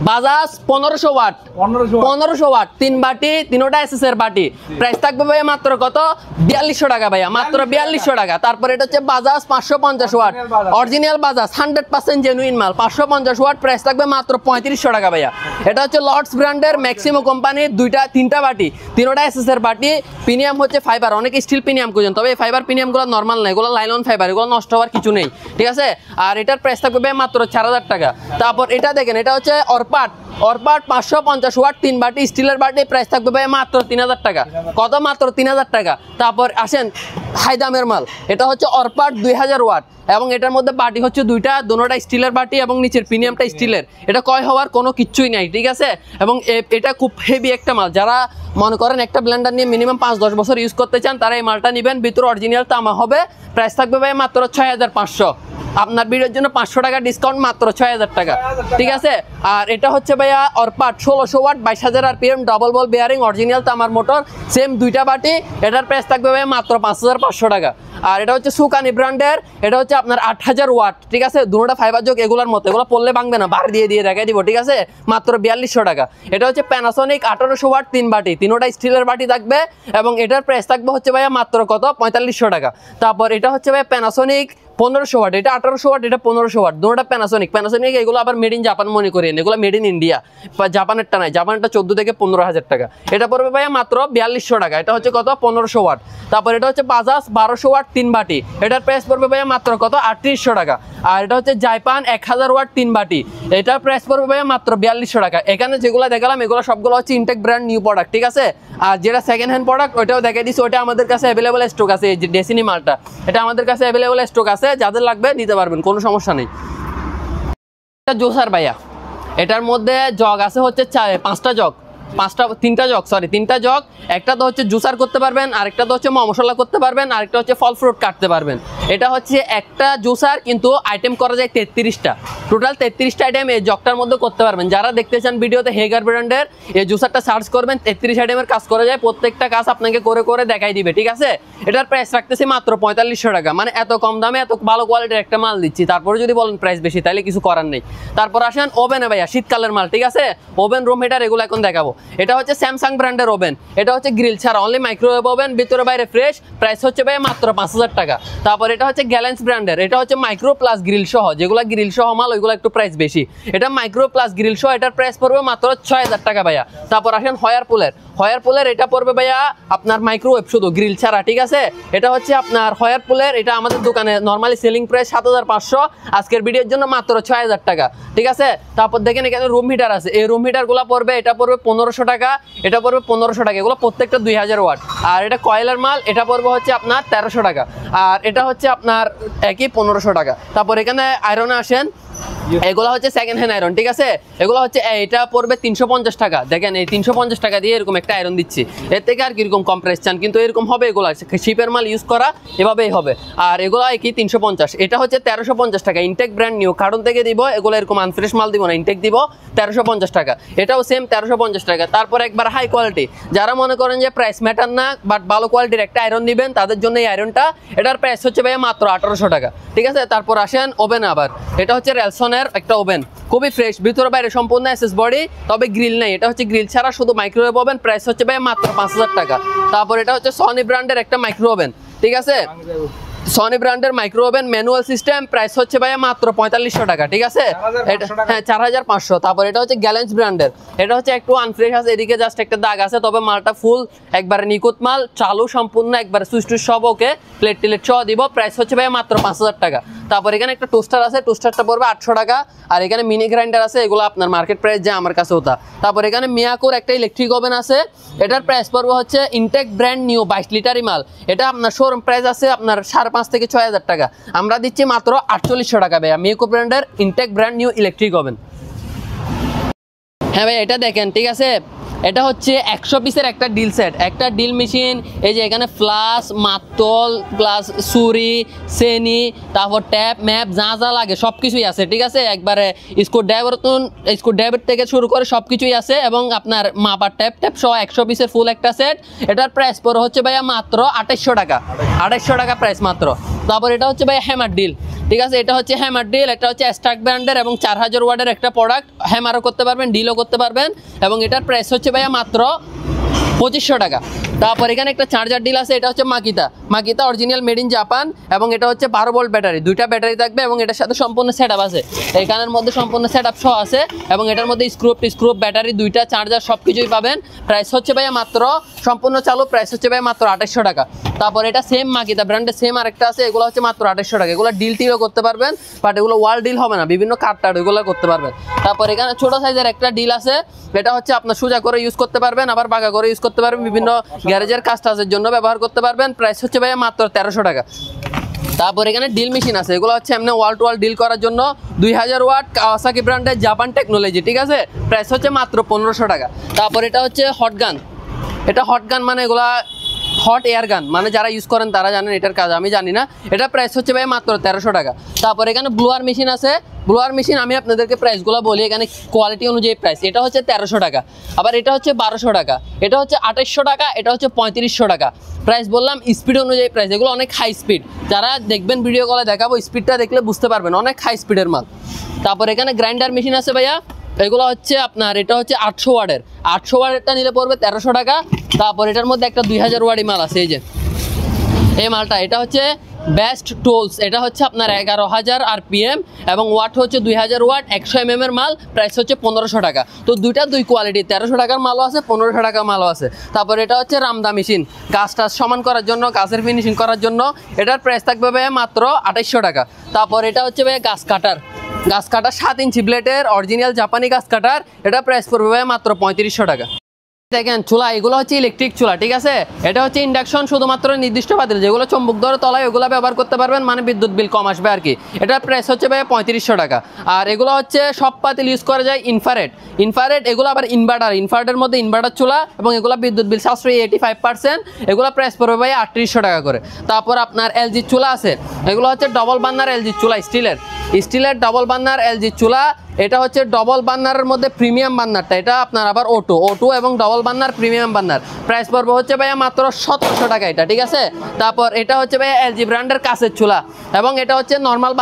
বাজাজ 1500 ওয়াট, 1500 ওয়াট 3 বাটি, 3টা এসএস এর বাটি, প্রাইস থাকবে ভাইয়া মাত্র কত? 4200 টাকা ভাইয়া, মাত্র 4200 টাকা। তারপর এটা হচ্ছে Bajaj 550 watt, original Bajaj 100% genuine মাল, 550 ওয়াট, প্রাইস থাকবে মাত্র 3500 টাকা ভাইয়া। এটা হচ্ছে লর্ডস ব্র্যান্ডের ম্যাক্সিমো কোম্পানির 3টা বাটি, 3টা এসএস এর বাটি, প্রিমিয়াম হচ্ছে ফাইবার, অনেক স্টিল প্রিমিয়াম খুঁজেন, তবে এই ফাইবার প্রিমিয়ামগুলো নর্মাল না, এগুলো লাইলন ফাইবার, এগুলো নষ্ট হওয়ার কিছু নেই, ঠিক আছে। আর এটার প্রাইস থাকবে ভাই মাত্র 4000 টাকা। তারপর এটা দেখেন, এটা হচ্ছে অরপাট 550 ওয়াট 3 বাটি, স্টিলের বাটি, প্রাইস থাকবে ভাই মাত্র 3000 টাকা। কত? মাত্র 3000 টাকা। তারপর আসেন হাই দামের মাল, এটা হচ্ছে অরপাট 2000 ওয়াট, এবং এটার মধ্যে বাটি হচ্ছে 2টা, দুটোটা স্টিলের বাটি, এবং নিচের প্রিমিয়ামটা স্টিলের, এটা কয় হওয়ার কোনো কিচ্ছুই নাই, ঠিক আছে। এবং এটা খুব হেভি একটা মাল, যারা মনে করেন একটা ব্লেন্ডার নিয়ে মিনিমাম 5-10 বছর ইউজ করতে চান, তারা এই মালটা নেবেন। ভিতরে অরিজিনাল তামা হবে। প্রাইস থাকবে ভাই মাত্র 6500। আপনার ভিডিওর জন্য 500 টাকা ডিসকাউন্ট, মাত্র 6000 টাকা, ঠিক আছে। আর এটা হচ্ছে ভাইয়া অরপাট 1600 watt 22000 RPM double ball bearing original তামার মোটর, সেম দুইটা বাটি। এটার প্রাইস থাকবে ভাইয়া মাত্র 5500 টাকা। আর এটা হচ্ছে সুকানি ব্র্যান্ডের, এটা হচ্ছে আপনার 8000 ওয়াট, ঠিক আছে। দুটোটা ফাইবার যোগ এগুলোর মতো, এগুলো পড়লে ভাঙবে না, বার দিয়ে রেখে দিব, ঠিক আছে, মাত্র 4200 টাকা। এটা হচ্ছে প্যানাসোনিক 1800 ওয়াট 3 বাটি, তিনোটা স্টিলের বাটি থাকবে এবং এটার প্রাইস থাকবে হচ্ছে ভাইয়া মাত্র কত 4500 টাকা। তারপর এটা হচ্ছে ভাইয়া প্যানাসোনিক 1500 ওয়াট, এটা 1800 ওয়াট, এটা 1500 ওয়াট, দুটোটা প্যানাসোনিক। এগুলো আবার মেড ইন জাপান মনে করেন, এগুলো মেড ইন ইন্ডিয়া, জাপানেরটা নাই, জাপানেরটা 14 থেকে 15000 টাকা। এটা পড়বে ভাইয়া মাত্র 4200 টাকা। এটা হচ্ছে কত 1500 ওয়াট। তারপর এটা হচ্ছে বাজাজ 1200 ওয়াট 3 বাটি, এটার প্রাইস পড়বে ভাইয়া মাত্র কত 3800 টাকা। আর এটা হচ্ছে জাইপান 1000 ওয়াট 3 বাটি, এটার প্রাইস পড়বে ভাইয়া মাত্র 4200 টাকা। এখানে যেগুলো দেখালাম এগুলো সবগুলো হচ্ছে ইনটেক ব্র্যান্ড নিউ প্রোডাক্ট, ঠিক আছে। আর যেটা সেকেন্ড হ্যান্ড প্রোডাক্ট ওইটাও দেখাই দিচ্ছি, ওইটা আমাদের কাছে অ্যাভেলেবল স্টক আছে। এই যে ডেসিনি মালটা, এটা আমাদের কাছে অ্যাভেলেবল স্টক আছে, যাদের লাগবে নিতে পারবেন, কোনো সমস্যা নেই। এটা জুসার ভাইয়া, এটার মধ্যে জগ আছে হচ্ছে 5টা জগ, 3টা জগ। একটা তো হচ্ছে জুসার করতে পারবেন, আরেকটা তো হচ্ছে মশলা করতে পারবেন, আরেকটা হচ্ছে ফল ফ্রুট কাটতে পারবেন। এটা হচ্ছে একটা জুসার, কিন্তু আইটেম করা যায় 33টা, টোটাল 33টা আইটেম এই জগটার মধ্যে করতে পারবেন। যারা দেখতে চান ভিডিওতে হেগার ব্র্যান্ডের এই জুসারটা সার্চ করবেন, 33 আইটেমের কাজ করা যায়, প্রত্যেকটা কাজ আপনাকে করে করে দেখাই দিবে, ঠিক আছে। এটার প্রাইস রাখতেছি মাত্র 4500 টাকা, মানে এত কম দামে এত ভালো কোয়ালিটির একটা মাল দিচ্ছি। তারপরে যদি বলেন প্রাইস বেশি, তাহলে কিছু করার নেই। তারপর আসেন ওভেনে ভাইয়া, শীতকালের মাল, ঠিক আছে। ওভেন, রুম হিটার, এগুলো এখন দেখাবো। এটা হচ্ছে স্যামসাং ব্র্যান্ডের ওভেন, এটা হচ্ছে গ্রিল ছাড়া অনলি মাইক্রোওয়েভ ওভেন, ভিতরে বাইরে ফ্রেশ, প্রাইস হচ্ছে ভাই মাত্র 5000 টাকা। তারপর এটা হচ্ছে গ্যালেন্স ব্র্যান্ডের, এটা হচ্ছে মাইক্রো প্লাস গ্রিল সহ, যেগুলো গ্রিল সহ মাল ওইগুলো একটু প্রাইস বেশি। এটা মাইক্রো প্লাস গ্রিল সহ, এটার প্রাইস পড়বে মাত্র 6000 টাকা ভাইয়া। তারপর আসেন হয়ারপুলের, এটা পড়বে ভাইয়া আপনার মাইক্রোওয়েভ শুধু গ্রিল ছাড়া, ঠিক আছে। এটা হচ্ছে আপনার হয়ারপুলের, এটা আমাদের দোকানে নর্মালি সেলিং প্রাইস 7500, আজকের ভিডিওর জন্য মাত্র 6000 টাকা, ঠিক আছে। তারপর দেখেন এখানে রুম হিটার আছে, এই রুম হিটারগুলো পড়বে, এটা পড়বে 1500 টাকা, এটা পড়বে 1500 টাকা, এগুলো প্রত্যেকটা 2000 ওয়াট। আর এটা কয়েলের মাল, এটা পড়বে হচ্ছে আপনার 1300 টাকা, আর এটা হচ্ছে আপনার একই 1500 টাকা। তারপর এখানে আয়রনে আসেন, এগুলো হচ্ছে সেকেন্ড হ্যান্ড আয়রন, ঠিক আছে। এগুলো হচ্ছে এটা পড়বে 350 টাকা। দেখেন এই 350 টাকা দিয়ে এরকম একটা আয়রন দিচ্ছি, এর থেকে আর কিরকম কম প্রাইস চান, কিন্তু এরকম হবে, এগুলো শিপের মাল ইউজ করা এভাবেই হবে। আর এগুলো কি 350, এটা হচ্ছে 1350 টাকা, ইনটেক ব্র্যান্ড নিউ, কার্টন থেকে দিব, এগুলো এরকম আনফ্রেশ মাল দিব না, ইনটেক দিব 1350 টাকা, এটাও সেম 1350 টাকা। তারপর একবার হাই কোয়ালিটি, যারা মনে করেন যে প্রাইস ম্যাটার না বাট ভালো কোয়ালিটির একটা আয়রন দিবেন, তাদের জন্য এই আয়রনটা, এটার প্রাইস হচ্ছে ভাই মাত্র 1800 টাকা, ঠিক আছে। তারপর আসেন ওভেন, আবার এটা হচ্ছে রেলসনের একটা ওভেন, খুবই ফ্রেশ, ভিতরে বাইরে সম্পূর্ণ এসএস বডি, তবে গ্রিল নেই, এটা হচ্ছে গ্রিল ছাড়া শুধু মাইক্রোওয়েভ ওভেন, প্রাইস হচ্ছে ভাই মাত্র 5000 টাকা। তারপর এটা হচ্ছে সনি ব্র্যান্ডের একটা মাইক্রো ওভেন, ঠিক আছে, সনি ব্র্যান্ডের micro oven manual system, price হচ্ছে ভাইয়া মাত্র 4500 টাকা, ঠিক আছে। হ্যাঁ 4500। তারপর এটা হচ্ছে গ্যালেন্স ব্র্যান্ডের, এটা হচ্ছে একটু আনফ্রেশ আছে, এদিকে জাস্ট একটা দাগ আছে, তবে মালটা ফুল একবারে নিখুঁত মাল, চালু সম্পূর্ণ, একবারে সুইচ টুইচ সব ওকে, প্লেট টিলেট সহ দিব, প্রাইস হচ্ছে ভাইয়া মাত্র 5000 টাকা। তারপর এখানে একটা টোস্টার আছে, টোস্টারটা পড়বে 800 টাকা। আর এখানে মিনি গ্রাইন্ডার আছে, এগুলো আপনার মার্কেট প্রাইস যা আমার কাছে ওটা। তারপর এখানে মিয়াকোর একটা ইলেকট্রিক ওভেন আছে, এটার প্রাইস পড়বে হচ্ছে ইনটেক ব্র্যান্ড নিউ 22 লিটারি মাল, এটা আপনার শোরুম প্রাইস আছে আপনার 5.5 থেকে 6000 টাকা, আমরা দিচ্ছি মাত্র 4800 টাকা ভাইয়া, মিয়াকো ব্র্যান্ডের intact brand new electric oven. হ্যাঁ ভাই এটা দেখেন, ঠিক আছে, এটা হচ্ছে 100 পিসের একটা ডিল সেট, একটা ডিল মেশিন, এই যে এখানে ফ্লাস, মাতল, প্লাস ছুরি, সেনি, তারপর ট্যাপ ম্যাপ যা যা লাগে সব কিছুই আছে, ঠিক আছে। একবারে স্ক্রু ড্রাইভার থেকে শুরু করে সব কিছুই আছে, এবং আপনার মাপার ট্যাপ সহ 100 পিসের ফুল একটা সেট, এটার প্রাইস পড়ে হচ্ছে ভাইয়া মাত্র 2800 টাকা, 2800 টাকা প্রাইস মাত্র। তারপর এটা হচ্ছে ভাইয়া হ্যামার ডিল, ঠিক আছে, এটা হচ্ছে হ্যামার ডিল, এটা হচ্ছে স্টার্ক ব্র্যান্ডের এবং 4000 ওয়াটের একটা প্রোডাক্ট, হ্যামারও করতে পারবেন, ডিলও করতে পারবেন, এবং এটার প্রাইস হচ্ছে ভাইয়া মাত্র 2500 টাকা। তারপর এখানে একটা চার্জার ডিল আছে, এটা হচ্ছে Makita original made in Japan, এবং এটা হচ্ছে 12 ভোল্ট ব্যাটারি, দুইটা ব্যাটারি থাকবে, এবং এটার সাথে সম্পূর্ণ সেটআপ আছে, এখানের মধ্যে সম্পূর্ণ সেটআপ সহ আছে, এবং এটার মধ্যে স্ক্রুপ ব্যাটারি, দুইটা চার্জার সব কিছুই পাবেন, প্রাইস হচ্ছে ভাইয়া মাত্র সম্পূর্ণ চালু, প্রাইস হচ্ছে ভাইয়া মাত্র 2800 টাকা। তারপর এটা সেম মাকিতা ব্র্যান্ডের সেম আরেকটা আছে, এগুলো হচ্ছে মাত্র 2800 টাকা, এগুলো ডিলও করতে পারবেন, বাট এগুলো ওয়াল ডিল হবে না, বিভিন্ন কাঠ এগুলো করতে পারবেন। তারপর এখানে ছোট সাইজের একটা ডিল আছে, এটা হচ্ছে আপনার সোজা করে ইউজ করতে পারবেন, আবার বাঁকা করে ইউজ করতে পারবেন, বিভিন্ন গ্যারেজের কাজের জন্য ব্যবহার করতে পারবেন, প্রাইস হচ্ছে ভাইয়া মাত্র 1300 টাকা। তারপর এখানে ডিল মেশিন আছে, এগুলো হচ্ছে এমনি ওয়াল টু ওয়াল ডিল করার জন্য 2000 ওয়াট কাওয়াসাকি ব্র্যান্ডের জাপান টেকনোলজি, ঠিক আছে, প্রাইস হচ্ছে মাত্র 1500 টাকা। তারপর এটা হচ্ছে হটগান, এটা হট গান মানে এগুলা হট এয়ার গান, মানে যারা ইউজ করেন তারা জানেন এটার কাজ, আমি জানি না। এটা প্রাইস হচ্ছে ভাই মাত্র 1300 টাকা। তারপর এখানে ব্লোয়ার মেশিন আছে, ব্লোয়ার মেশিন আমি আপনাদেরকে প্রাইসগুলো বলি, এখানে কোয়ালিটি অনুযায়ী প্রাইস। এটা হচ্ছে 1300 টাকা, আবার এটা হচ্ছে 1200 টাকা, এটা হচ্ছে 2800 টাকা, এটা হচ্ছে 3500 টাকা। প্রাইস বললাম স্পিড অনুযায়ী প্রাইস, এগুলো অনেক হাই স্পিড, যারা দেখবেন ভিডিও কলে দেখাবো স্পিডটা দেখলে বুঝতে পারবেন অনেক হাই স্পিডের মাল। তারপর এখানে গ্রাইন্ডার মেশিন আছে ভাইয়া, এগুলো হচ্ছে আপনার, এটা হচ্ছে 800 ওয়াটের, 800 ওয়াটেরটা নিলে পড়বে 1300 টাকা। তারপর এটার মধ্যে একটা 2000 ওয়াটের মাল আছে, এই যে এই মালটা, এটা হচ্ছে বেস্ট টুলস, এটা হচ্ছে আপনার 11000 RPM এবং ওয়াট হচ্ছে 2000 ওয়াট, 100 mm এর মাল, প্রাইস হচ্ছে 1500 টাকা। তো দুই কোয়ালিটি, 1300 টাকার মালও আছে, 1500 টাকার মালও আছে। তারপর এটা হচ্ছে রামদা মেশিন, গাছ টাছ সমান করার জন্য, গাছের ফিনিশিং করার জন্য, এটার প্রাইস থাকবে ভাই মাত্র 2800 টাকা। তারপর এটা হচ্ছে ভাই গাছ কাটার 7 ইঞ্চি ব্লেডের অরিজিনাল জাপানি গাছ কাটার, এটা প্রাইস পড়বে ভাই মাত্র 3500 টাকা। দেখেন চুলা, এগুলো হচ্ছে ইলেকট্রিক চুলা, ঠিক আছে। এটা হচ্ছে ইন্ডাকশন, শুধুমাত্র নির্দিষ্ট পাতিল যেগুলো চম্বুক ধরে তলায় ওগুলো ব্যবহার করতে পারবেন, মানে বিদ্যুৎ বিল কম আসবে আর কি। এটার প্রাইস হচ্ছে ভাই 3500 টাকা। আর এগুলো হচ্ছে সব পাতিল ইউজ করা যায় ইনফ্রারেড, এগুলো আবার ইনভার্টারের মধ্যে ইনভার্টার চুলা, এবং এগুলো বিদ্যুৎ বিল সাশ্রয়ী 85%, এগুলো প্রাইস পড়বে ভাই 3800 টাকা করে। তারপর আপনার এলজি চুলা আছে, এগুলো হচ্ছে ডবল বার্নার এলজি চুলা, স্টিলের ডবল বার্নার এলজি চুলা। এটা হচ্ছে ডবল বার্নারের মধ্যে প্রিমিয়াম বার্নারটা, এটা আপনার আবার ওটু এবং double burner premium burner, price পড়বে হচ্ছে ভাইয়া মাত্র 1700 টাকা এটা, ঠিক আছে। তারপর এটা হচ্ছে ভাইয়া এলজি ব্র্যান্ডের কাঁচের চুলা, এবং এটা হচ্ছে নর্মাল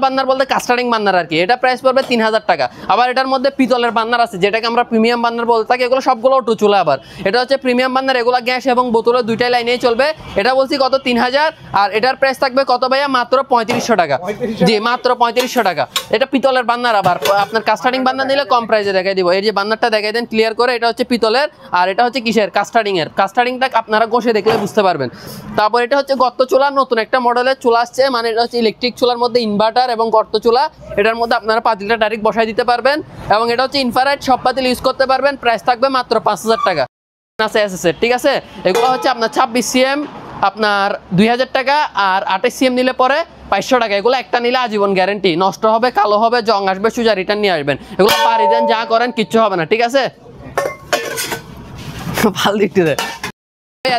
বার্নার বলতে কাস্টারিং বার্নার আর কি, এটা প্রাইস পড়বে 3000 টাকা। আবার এটার মধ্যে পিতলের বার্নার আছে, যেটাকে আমরা প্রিমিয়াম বার্নার বলতে থাকি, এগুলো সবগুলো ওটু চুলা। আবার এটা হচ্ছে প্রিমিয়াম বার্নার, এগুলো গ্যাস এবং বোতলে দুইটাই লাইনেই চলবে। এটা বলছি কত 3000, আর এটার প্রাইস থাকবে কত ভাইয়া মাত্র 3500 টাকা। জি মাত্র 3500 টাকা। এটা পিতলের বার্নার, আবার আপনার কাস্টারিং বার্নার নিলে কম প্রাইসে দেখাই দিব। এই যে বার্নারটা দেখাই দেন ক্লিয়ার করে, এটা হচ্ছে পিতলের, আর এটা হচ্ছে কিসের, কাস্টারিংটা আপনারা ঘষে দেখলে বুঝতে পারবেন। তারপর এটা হচ্ছে গর্ত চুলা, নতুন একটা মডেলের চুলা আসছে, মানে এটা হচ্ছে ইলেকট্রিক চুলার মধ্যে ইনভার্টার এবং গর্ত চুলা, এটার মধ্যে আপনারা পাতিলটা ডাইরেক্ট বসাই দিতে পারবেন, এবং এটা হচ্ছে ইনফ্রারেড, সব পাতিল ইউজ করতে পারবেন। প্রাইস থাকবে মাত্র 5000 টাকা আছে এসএসএর, ঠিক আছে। এগুলো হচ্ছে আপনার 26 cm আপনার 2000 টাকা, আর 28 cm নিলে পরে 500 টাকা। এগুলো একটা নিলে আজীবন গ্যারেন্টি, নষ্ট হবে, কালো হবে, জং আসবে, সুজা রিটার্ন নিয়ে আসবেন। এগুলো পারি দেন, যা করেন কিচ্ছু হবে না, ঠিক আছে। ভাল দিকটি দেয়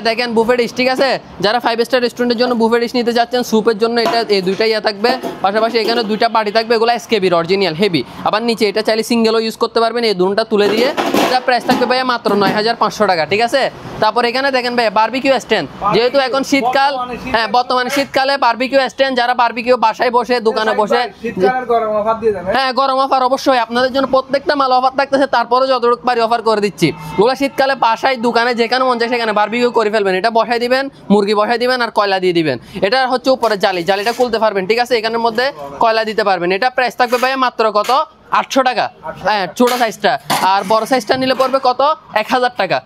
দেখেন বুফে ডিশ, ঠিক আছে। যারা 5 স্টার রেস্টুরেন্টের জন্য বুফে ডিশ নিতে যাচ্ছেন, স্যুপের জন্য এটা এই দুইটাই থাকবে, পাশাপাশি এখানে দুইটা বাটি থাকবে, এগুলো এসকেবির অরিজিনাল হেভি। আবার নিচে এটা চাইলে সিঙ্গেলও ইউজ করতে পারবেন, এই দুটোটা তুলে দিয়ে। এটা প্রাইস থাকবে ভাইয়া মাত্র 9500 টাকা, ঠিক আছে। তারপর এখানে দেখেন ভাই বারবিকিউ স্ট্যান্ড, যেহেতু এখন শীতকাল, হ্যাঁ বর্তমানে শীতকালে বারবিকিউ স্ট্যান্ড, যারা বারবিকিউ বাসায় বসে দোকানে বসে, হ্যাঁ গরম অফার অবশ্যই আপনাদের জন্য, প্রত্যেকটা মাল অফার থাকতেছে, তারপরে যতটুকু পারি অফার করে দিচ্ছি। ওগুলো শীতকালে বাসায় দোকানে যেখানে মন চায় সেখানে বারবিকিউ করে ফেলবেন। এটা বসাই দিবেন, মুরগি বসাই দিবেন, আর কয়লা দিয়ে দিবেন। এটা হচ্ছে উপরে জালিটা খুলতে পারবেন, ঠিক আছে, এখানের মধ্যে কয়লা দিতে পারবেন। এটা প্রাইস থাকবে ভাই মাত্র কত 800 টাকা, হ্যাঁ ছোট সাইজটা, আর বড় সাইজটা নিলে পড়বে কত 1000 টাকা।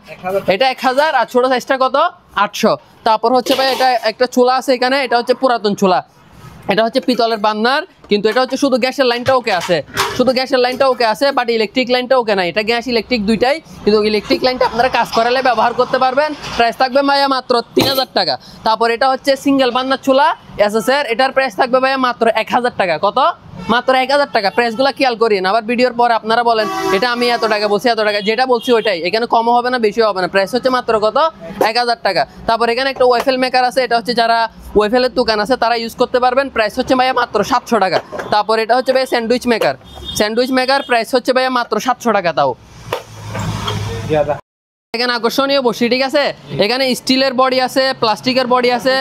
এটা 1000, আর ছোট সাইজটা কত 800। তারপর হচ্ছে ভাই এটা একটা চুলা আছে এখানে, এটা হচ্ছে পুরাতন চুলা, এটা হচ্ছে পিতলের বার্নার, কিন্তু এটা হচ্ছে শুধু গ্যাসের লাইনটা ওকে আছে, বাট ইলেকট্রিক লাইনটা ওকে নাই। এটা গ্যাস ইলেকট্রিক দুইটাই, কিন্তু ইলেকট্রিক লাইনটা আপনারা কাজ করালে ব্যবহার করতে পারবেন। প্রাইস থাকবে ভাইয়া মাত্র 3000 টাকা। তারপর এটা হচ্ছে সিঙ্গেল বার্নার চুলা এসএসএর, এটার প্রাইস থাকবে ভাইয়া মাত্র 1000 টাকা। কত মাত্র 1000 টাকা। প্রাইসগুলো খেয়াল করিন, আবার ভিডিওর পর আপনারা বলেন এটা আমি এত টাকা বলছি, এত টাকা, যেটা বলছি ওইটাই, এখানে কমও হবে না বেশিও হবে না। প্রাইস হচ্ছে মাত্র কত 1000 টাকা। তারপর এখানে একটা ওয়েফেল মেকার আছে, এটা হচ্ছে যারা ওয়েফেলের দোকান আছে তারা ইউজ করতে পারবেন। প্রাইস হচ্ছে ভাইয়া মাত্র 700 টাকা। তারপর এটা হচ্ছে ভাইয়া স্যান্ডউইচ মেকার, প্রাইস হচ্ছে ভাইয়া মাত্র 700 টাকা। তাও এখানে আকর্ষণীয় বসি, ঠিক আছে, এখানে স্টিলের বডি আছে, প্লাস্টিকের বডি আছে,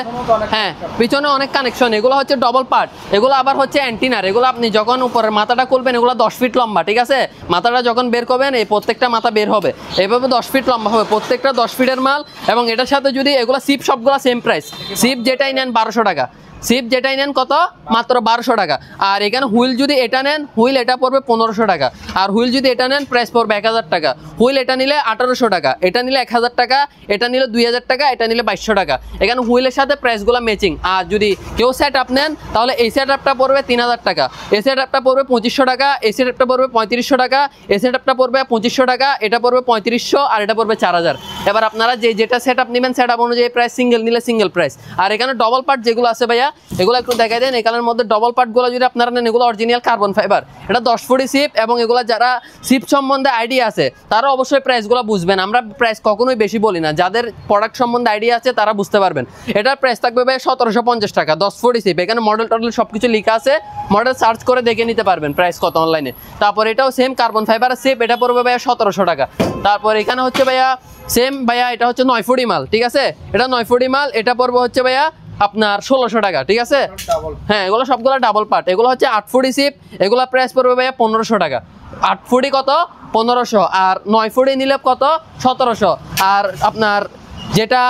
হ্যাঁ পিছনে অনেক কানেকশন। এগুলো হচ্ছে ডবল পার্ট, এগুলো আবার হচ্ছে অ্যান্টিনার। এগুলো আপনি যখন উপরের মাথাটা খুলবেন, এগুলো 10 ফিট লম্বা, ঠিক আছে। মাথাটা যখন বের করবেন, এই প্রত্যেকটা মাথা বের হবে, এইভাবে 10 ফিট লম্বা হবে, প্রত্যেকটা 10 ফিটের মাল। এবং এটার সাথে যদি এগুলো সিপ, সবগুলো সেম প্রাইস, সিপ যেটাই নেন 1200 টাকা, সিপ যেটাই নেন কত মাত্র 1200 টাকা। আর এখানে হুইল যদি এটা নেন, হুইল এটা পড়বে 1500 টাকা, আর হুইল যদি এটা নেন প্রাইস পড়বে 1000 টাকা। হুইল এটা নিলে 1800 টাকা, এটা নিলে 1000 টাকা, এটা নিলে 2000 টাকা, এটা নিলে 2200 টাকা। এখানে হুইলের সাথে প্রাইসগুলো ম্যাচিং। আর যদি কেউ সেট আপ নেন, তাহলে এই সেট আপটা পড়বে 3000 টাকা, এই সেট আপটা পড়বে 2500 টাকা, এই সেট আপটা পড়বে 3500 টাকা, এই সেট আপটা পড়বে 2500 টাকা, এটা পড়বে 3500, আর এটা পড়বে 4000। এবার আপনারা যেটা সেট আপ নেবেন, সেট আপ অনুযায়ী প্রাইস, সিঙ্গেল নিলে সিঙ্গেল প্রাইস। আর এখানে ডবল পার্ট যেগুলো আছে ভাইয়া, এগুলো একটু দেখাই দেন। এখানের মধ্যে ডবল পার্টগুলো যদি আপনারা নেন, এগুলো অরিজিনাল কার্বন ফাইবার, এটা 10 ফুটি সিপ। এবং এগুলো যারা সিপ সম্বন্ধে আইডিয়া আছে তারা অবশ্যই প্রাইসগুলো বুঝবেন। আমরা প্রাইস কখনোই বেশি বলি না, যাদের প্রোডাক্ট সম্বন্ধে আইডিয়া আছে তারা বুঝতে পারবেন। এটার প্রাইস থাকবে ভাই 1750 টাকা, 10 ফুটি সিপ। এখানে মডেল টডেল সব কিছু লেখা আছে, মডেল সার্চ করে দেখে নিতে পারবেন প্রাইস কত অনলাইনে। তারপর এটাও সেম কার্বন ফাইবারের সিপ, এটা পড়বে ভাইয়া 1700 টাকা। তারপর এখানে হচ্ছে ভাইয়া সেম ভাইয়া, এটা হচ্ছে 9 ফুটি মাল, ঠিক আছে, এটা 9 ফুটি মাল, এটা পড়বে হচ্ছে ভাইয়া আপনার 1600 টাকা, ঠিক আছে। হ্যাঁ, এগুলো সবগুলো ডাবল পার্ট। এগুলো হচ্ছে 8 ফুটি সিপ, এগুলো প্রাইস পড়বে ভাইয়া 1500 টাকা। 8 ফুটি কত 1500, আর 9 ফুটি নিলে কত 1700, আর আপনার যেটা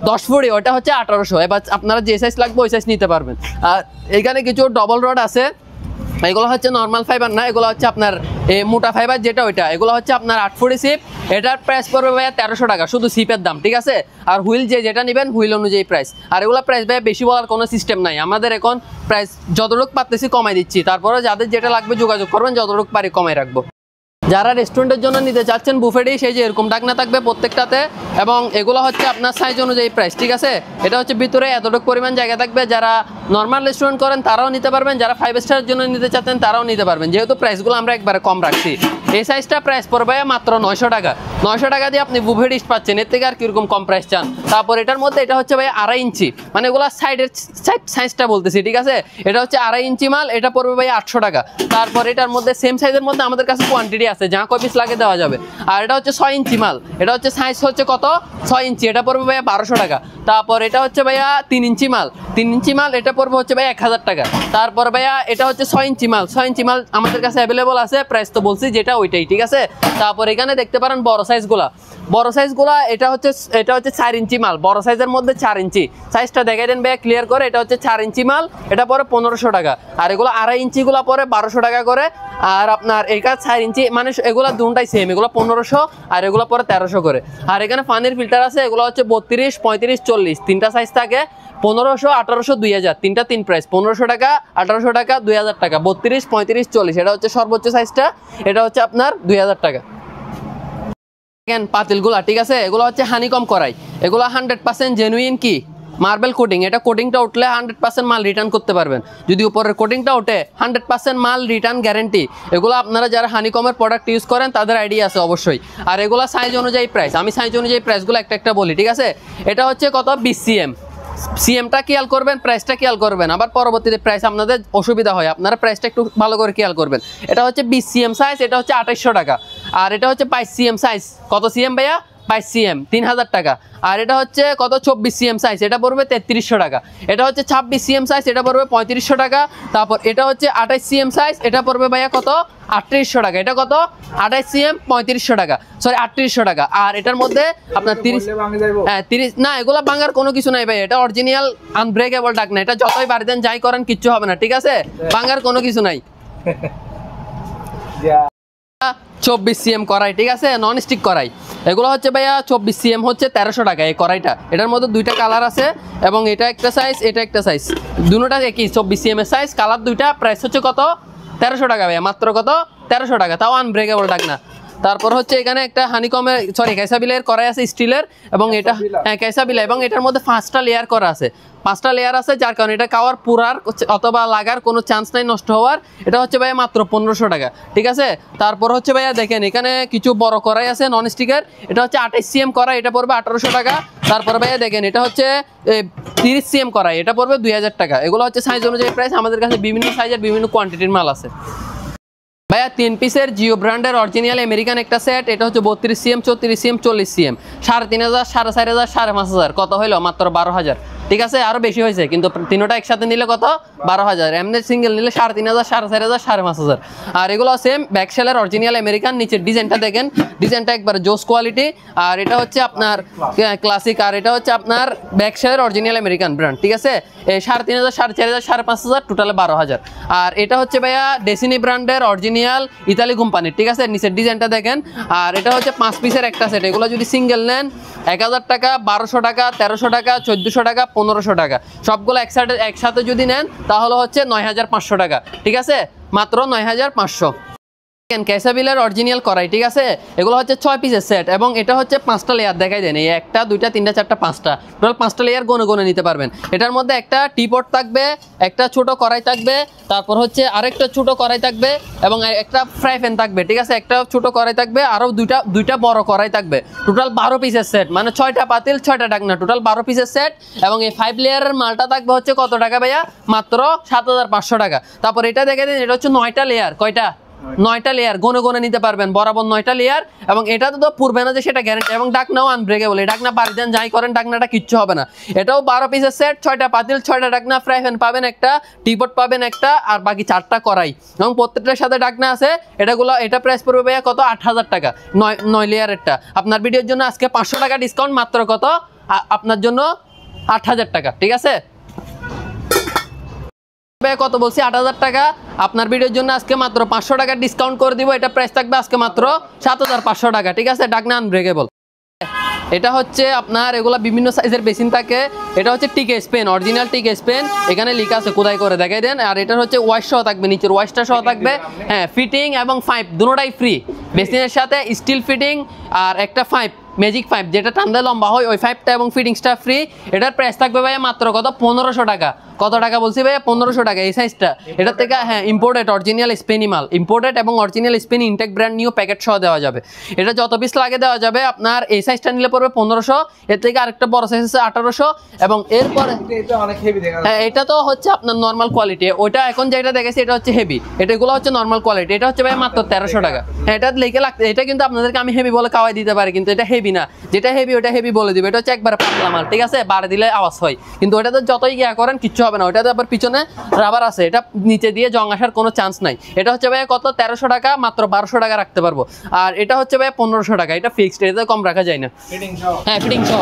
10 ফুটি ওটা হচ্ছে 1800। এবার আপনারা যে সাইজ লাগবে ওই সাইজ নিতে পারবেন। আর এখানে কিছু ডবল রড আছে, এগুলো হচ্ছে নর্মাল ফাইবার না, এগুলো হচ্ছে আপনার মোটা ফাইবার যেটা ওইটা। এগুলো হচ্ছে আপনার 8 ফুটি সিপ, এটার প্রাইস পড়বে ভাইয়া 1300 টাকা, শুধু সিপের দাম, ঠিক আছে। আর হুইল যেটা নেবেন হুইল অনুযায়ী প্রাইস। আর এগুলো প্রাইস ভাইয়া বেশি বলার কোনো সিস্টেম নাই, আমাদের এখন প্রাইস যতটুকু পারতেছি কমাই দিচ্ছি। তারপরে যাদের যেটা লাগবে যোগাযোগ করবেন, যতটুকু পারি কমাই রাখবো। যারা রেস্টুরেন্টের জন্য নিতে চাচ্ছেন বুফেডি, সেই যে এরকম ডাকনা থাকবে প্রত্যেকটাতে, এবং এগুলো হচ্ছে আপনার সাইজ অনুযায়ী প্রাইস, ঠিক আছে। এটা হচ্ছে ভিতরে এতটুকু পরিমাণ জায়গা থাকবে। যারা নর্মাল রেস্টুরেন্ট করেন তারাও নিতে পারবেন, যারা 5 স্টারের জন্য নিতে চাচ্ছেন তারাও নিতে পারবেন, যেহেতু প্রাইসগুলো আমরা একবারে কম রাখছি। এই সাইজটা প্রাইস পড়বে মাত্র 900 টাকা। 900 টাকা দিয়ে আপনি বুফে ডিশ পাচ্ছেন, এর থেকে আর কিরকম কম প্রাইস চান। তারপর এটার মধ্যে এটা হচ্ছে ভাই 2.5 ইঞ্চি, মানে এগুলো সাইডের সাইজটা বলতেছি, ঠিক আছে। এটা হচ্ছে 2.5 ইঞ্চি মাল, এটা পড়বে ভাই 800 টাকা। তারপর এটার মধ্যে সেম সাইজের মধ্যে আমাদের কাছে কোয়ান্টিটি আছে, যা কয় পিস লাগে দেওয়া যাবে। আর এটা হচ্ছে 6 ইঞ্চি মাল, এটা হচ্ছে সাইজ হচ্ছে কত 6 ইঞ্চি, এটা পড়বে ভাইয়া 1200 টাকা। তারপর এটা হচ্ছে ভাইয়া 3 ইঞ্চি মাল, 3 ইঞ্চি মাল, এটা পড়বে হচ্ছে ভাইয়া 1000 টাকা। তারপর ভাইয়া এটা হচ্ছে 6 ইঞ্চি মাল, 6 ইঞ্চি মাল আমাদের কাছে অ্যাভেলেবল আছে, প্রাইস তো বলছি যেটা ওইটাই, ঠিক আছে। তারপর এখানে দেখতে পারেন বড় সাইজগুলা, এটা হচ্ছে 4 ইঞ্চি মাল, বড় সাইজের মধ্যে 4 ইঞ্চি সাইজটা দেখাই দেন ভাইয়া ক্লিয়ার করে। এটা হচ্ছে 4 ইঞ্চি মাল, এটা পরে 1500 টাকা। আর এগুলো 2.5 ইঞ্চি গুলা পরে 1200 টাকা করে। আর আপনার এটা 4 ইঞ্চি, মানে এগুলো দুটাই সেম, এগুলো 1500 আর এগুলো পরে 1300 করে। আর এখানে পানির ফিল্টার আছে, এগুলো হচ্ছে 32, 35, 40 তিনটা সাইজ থাকে, 1500, 1800, 2000, তিনটা তিন প্রাইস, 1500 টাকা, 1800 টাকা, 2000 টাকা, 32, 35, 40, এটা হচ্ছে সর্বোচ্চ সাইজটা, এটা হচ্ছে আপনার 2000 টাকা। পাতিলগুলা, ঠিক আছে, এগুলো হচ্ছে হানিকম করাই, এগুলো 100% জেনুইন কি মার্বেল কোটিং। এটা কোটিংটা উঠলে 100% মাল রিটার্ন করতে পারবেন। যদি উপরের কোটিংটা ওঠে 100% মাল রিটার্ন গ্যারেন্টি। এগুলো আপনারা যারা হানিকমের প্রোডাক্ট ইউজ করেন তাদের আইডিয়া আছে অবশ্যই। আর এগুলো সাইজ অনুযায়ী প্রাইস, আমি সাইজ অনুযায়ী প্রাইসগুলো একটা একটা বলি, ঠিক আছে। এটা হচ্ছে কত 20 সিএম, সিএমটা খেয়াল করবেন, প্রাইসটা খেয়াল করবেন, আবার পরবর্তীতে প্রাইস আপনাদের অসুবিধা হয়, আপনারা প্রাইসটা একটু ভালো করে খেয়াল করবেন। এটা হচ্ছে 20 সিএম সাইজ, এটা হচ্ছে 2800 টাকা। আর এটা হচ্ছে 22 সিএম সাইজ, কত সিএম ভাইয়া 22 সিএম, 3000 টাকা। আর এটা হচ্ছে কত 24 সিএম সাইজ, এটা পড়বে 3300 টাকা। এটা হচ্ছে 26 সিএম সাইজ, এটা পড়বে 3500 টাকা। তারপর এটা হচ্ছে 28 সিএম সাইজ, এটা পড়বে ভাইয়া কত 3800 টাকা। এটা কত 28 সিএম 3500 টাকা, সরি 3800 টাকা। আর এটার মধ্যে আপনার 30 না, এগুলো ভাঙার কোনো কিছু নাই ভাই, এটা অরিজিনাল আনব্রেকেবল ডাক না, এটা যতই বাড়ি দেন যাই করেন কিচ্ছু হবে না, ঠিক আছে, ভাঙার কোনো কিছু নাই। 24 সিএম কড়াই, ঠিক আছে, নন স্টিক কড়াই। এগুলো হচ্ছে ভাইয়া 24 সিএম হচ্ছে 1300 টাকা এই কড়াইটা। এটার মধ্যে দুইটা কালার আছে, এবং এটা একটা সাইজ, এটা একটা সাইজ, দুটোটা একই 24 সিএম এর সাইজ, কালার দুইটা। প্রাইস হচ্ছে কত 1300 টাকা ভাইয়া, মাত্র কত 1300 টাকা, তাও আনব্রেকেবল ডাক না। তারপর হচ্ছে এখানে একটা হানিকমের, সরি ক্যাসাবিলাইয়ের কড়াই আছে স্টিলের, এবং এটা হ্যাঁ ক্যাসাবিলাই, এবং এটার মধ্যে 5টা লেয়ার করা আছে, 5টা লেয়ার আছে, যার কারণে এটা খাওয়ার পুরার অথবা লাগার কোনো চান্স নাই নষ্ট হওয়ার। এটা হচ্ছে ভাইয়া মাত্র 1500 টাকা, ঠিক আছে। তারপর হচ্ছে ভাইয়া দেখেন এখানে কিছু বড় কড়াই আছে নন স্টিকের, এটা হচ্ছে 28 সিএম কড়াই, এটা পড়বে 1800 টাকা। তারপর ভাইয়া দেখেন এটা হচ্ছে 30 সিএম কড়াই, এটা পড়বে 2000 টাকা। এগুলো হচ্ছে সাইজ অনুযায়ী প্রাইস, আমাদের কাছে বিভিন্ন সাইজের বিভিন্ন কোয়ান্টিটির মাল আছে। ভাইয়া 3 পিসের জিও ব্র্যান্ডের অরিজিনাল আমেরিকান একটা সেট, এটা হচ্ছে 32 সিএম, 34 সিএম, 40 সিএম, 3500, 4500, 5500, কত হইলো মাত্র 12000, ঠিক আছে। আরো বেশি হয়েছে, কিন্তু তিনটা একসাথে নিলে কত 12000, এমনি সিঙ্গেল নিলে 3500, 4500, 5500। আর এগুলো সেম ব্যাকশেলের অরিজিনাল আমেরিকান, নিচের ডিজাইনটা দেখেন, ডিজাইনটা একবারে জোস কোয়ালিটি। আর এটা হচ্ছে আপনার ক্লাসিক, আর এটা হচ্ছে আপনার ব্যাকশেলের অরিজিনাল আমেরিকান ব্র্যান্ড, ঠিক আছে। 3500, 4500, 5500, টোটালে 12000। আর এটা হচ্ছে ভাইয়া ডেসিনি ব্র্যান্ডের অরিজিনাল ইতালি কোম্পানির, ঠিক আছে, নিচের ডিজাইনটা দেখেন। আর এটা হচ্ছে 5 পিসের একটা সেট, এগুলো যদি সিঙ্গেল নেন 1000 টাকা, 1200 টাকা, 1300 টাকা, 1400 টাকা, 1500 টাকা, সবগুলো একসাথে যদি নেন তাহলে হচ্ছে 9500 টাকা, ঠিক আছে, মাত্র 9500। ক্যাসাবিলের অরিজিনাল করাই, ঠিক আছে। এগুলো হচ্ছে 6 পিসের সেট এবং এটা হচ্ছে 5টা লেয়ার দেখাই দেন, এই 1টা 2টা 3টা 4টা 5টা, টোটাল 5টা লেয়ার গনে গনে নিতে পারবেন। এটার মধ্যে একটা টিপট থাকবে, একটা ছোট কড়াই থাকবে, তারপর হচ্ছে আরেকটা ছোট কড়াই থাকবে এবং একটা ফ্রাই প্যান থাকবে, ঠিক আছে। একটা ছোট কড়াই থাকবে, আরও দুইটা বড় কড়াই থাকবে। টোটাল 12 পিসের সেট, মানে 6টা পাতিল 6টা ঢাকনা, টোটাল 12 পিসের সেট। এবং এই 5 লেয়ারের মালটা থাকবে হচ্ছে কত টাকা ভাইয়া? মাত্র 7500 টাকা। তারপর এটা দেখে দিন, এটা হচ্ছে 9টা লেয়ার, কয়টা? 9টা লেয়ার, গনে গনে নিতে পারবেন, বরাবর 9টা লেয়ার। এবং এটা তো পুরবে না যে সেটা গ্যারান্টি, এবং ডাকনাও আনব্রেকেবল, এই ডাকনা বাড়ি দেন যাই করেন ডাকনাটা কিচ্ছু হবে না। এটাও 12 পিসের সেট, 6টা পাতিল 6টা ডাকনা, ফ্রাই প্যান পাবেন একটা, টিপট পাবেন একটা, আর বাকি 4টা কড়াই, এবং প্রত্যেকটার সাথে ডাকনা আছে। এটা প্রাইস পড়বে ভাইয়া কত? 8000 টাকা, 9 লেয়ারেরটা। আপনার ভিডিওর জন্য আজকে 500 টাকা ডিসকাউন্ট, মাত্র কত? আপনার জন্য 8000 টাকা, ঠিক আছে। কত বলছি? 8000 টাকা। আপনার ভিডিওর জন্য আজকে মাত্র 500 টাকা ডিসকাউন্ট করে দিব। এটা প্রাইস থাকবে আজকে মাত্র 7500 টাকা, ঠিক আছে। ডাকনা আনব্রেকেবল। এটা হচ্ছে আপনার, এগুলা বিভিন্ন সাইজের বেসিন থাকে। এটা হচ্ছে টিকে স্পেন, অরিজিনাল টিকে স্পেন, এখানে লেখা আছে খোদাই করে দেখাই দেন। আর এটা হচ্ছে ওয়াশ সহ থাকবে, নিচের ওয়াশটা সহ থাকবে, হ্যাঁ। ফিটিং এবং পাইপ দুটোটাই ফ্রি, বেসিনের সাথে স্টিল ফিটিং আর একটা পাইপ, ম্যাজিক পাইপ যেটা টানলে লম্বা হয়, ওই পাইপটা এবং ফিটিংসটা ফ্রি। এটার প্রাইস থাকবে ভাইয়া মাত্র কত? 1500 টাকা। কত টাকা বলছি ভাইয়া? 1500 টাকা এই সাইজটা। এটার থেকে হ্যাঁ ইম্পোর্টেড অরিজিনাল স্পেনি মাল, ইম্পোর্টেড এবং অরিজিনাল স্পেনি ইনটেক ব্র্যান্ড নিউ প্যাকেট সহ দেওয়া যাবে। এটা যত পিস লাগে দেওয়া যাবে। আপনার এই সাইজটা নিলে পড়বে 1500, এর থেকে আরেকটা বড় সাইজ আছে 1800। এবং এরপরে হ্যাঁ, এটা তো হচ্ছে আপনার নর্মাল কোয়ালিটি, ওইটা এখন যেটা দেখেছি এটা হচ্ছে হেভি, এটাগুলো হচ্ছে নর্মাল কোয়ালিটি। এটা হচ্ছে ভাই মাত্র 1300 টাকা। হ্যাঁ, এটা লেগে লাগতে, এটা কিন্তু আপনাদেরকে আমি হেভি বলে খাওয়াই দিতে পারি, কিন্তু এটা হেভি না। যেটা হেভি ওটা হেভি বলে দিবে, এটা হচ্ছে একবার পাতলা মাল, ঠিক আছে। বাড়ে দিলে আওয়াজ হয়, কিন্তু ওটাতে যতই গিয়া করেন কিচ্ছু হবে না। ওটাতে আবার পিছনে রাবার আছে, এটা নিচে দিয়ে জং আসার কোনো চান্স নাই। এটা হচ্ছে ভাই কত? 1300 টাকা, মাত্র 1200 টাকা রাখতে পারবো। আর এটা হচ্ছে ভাই 1500 টাকা, এটা ফিক্সড, এটাতে কম রাখা যায় না। হ্যাঁ, ফিটিং সহ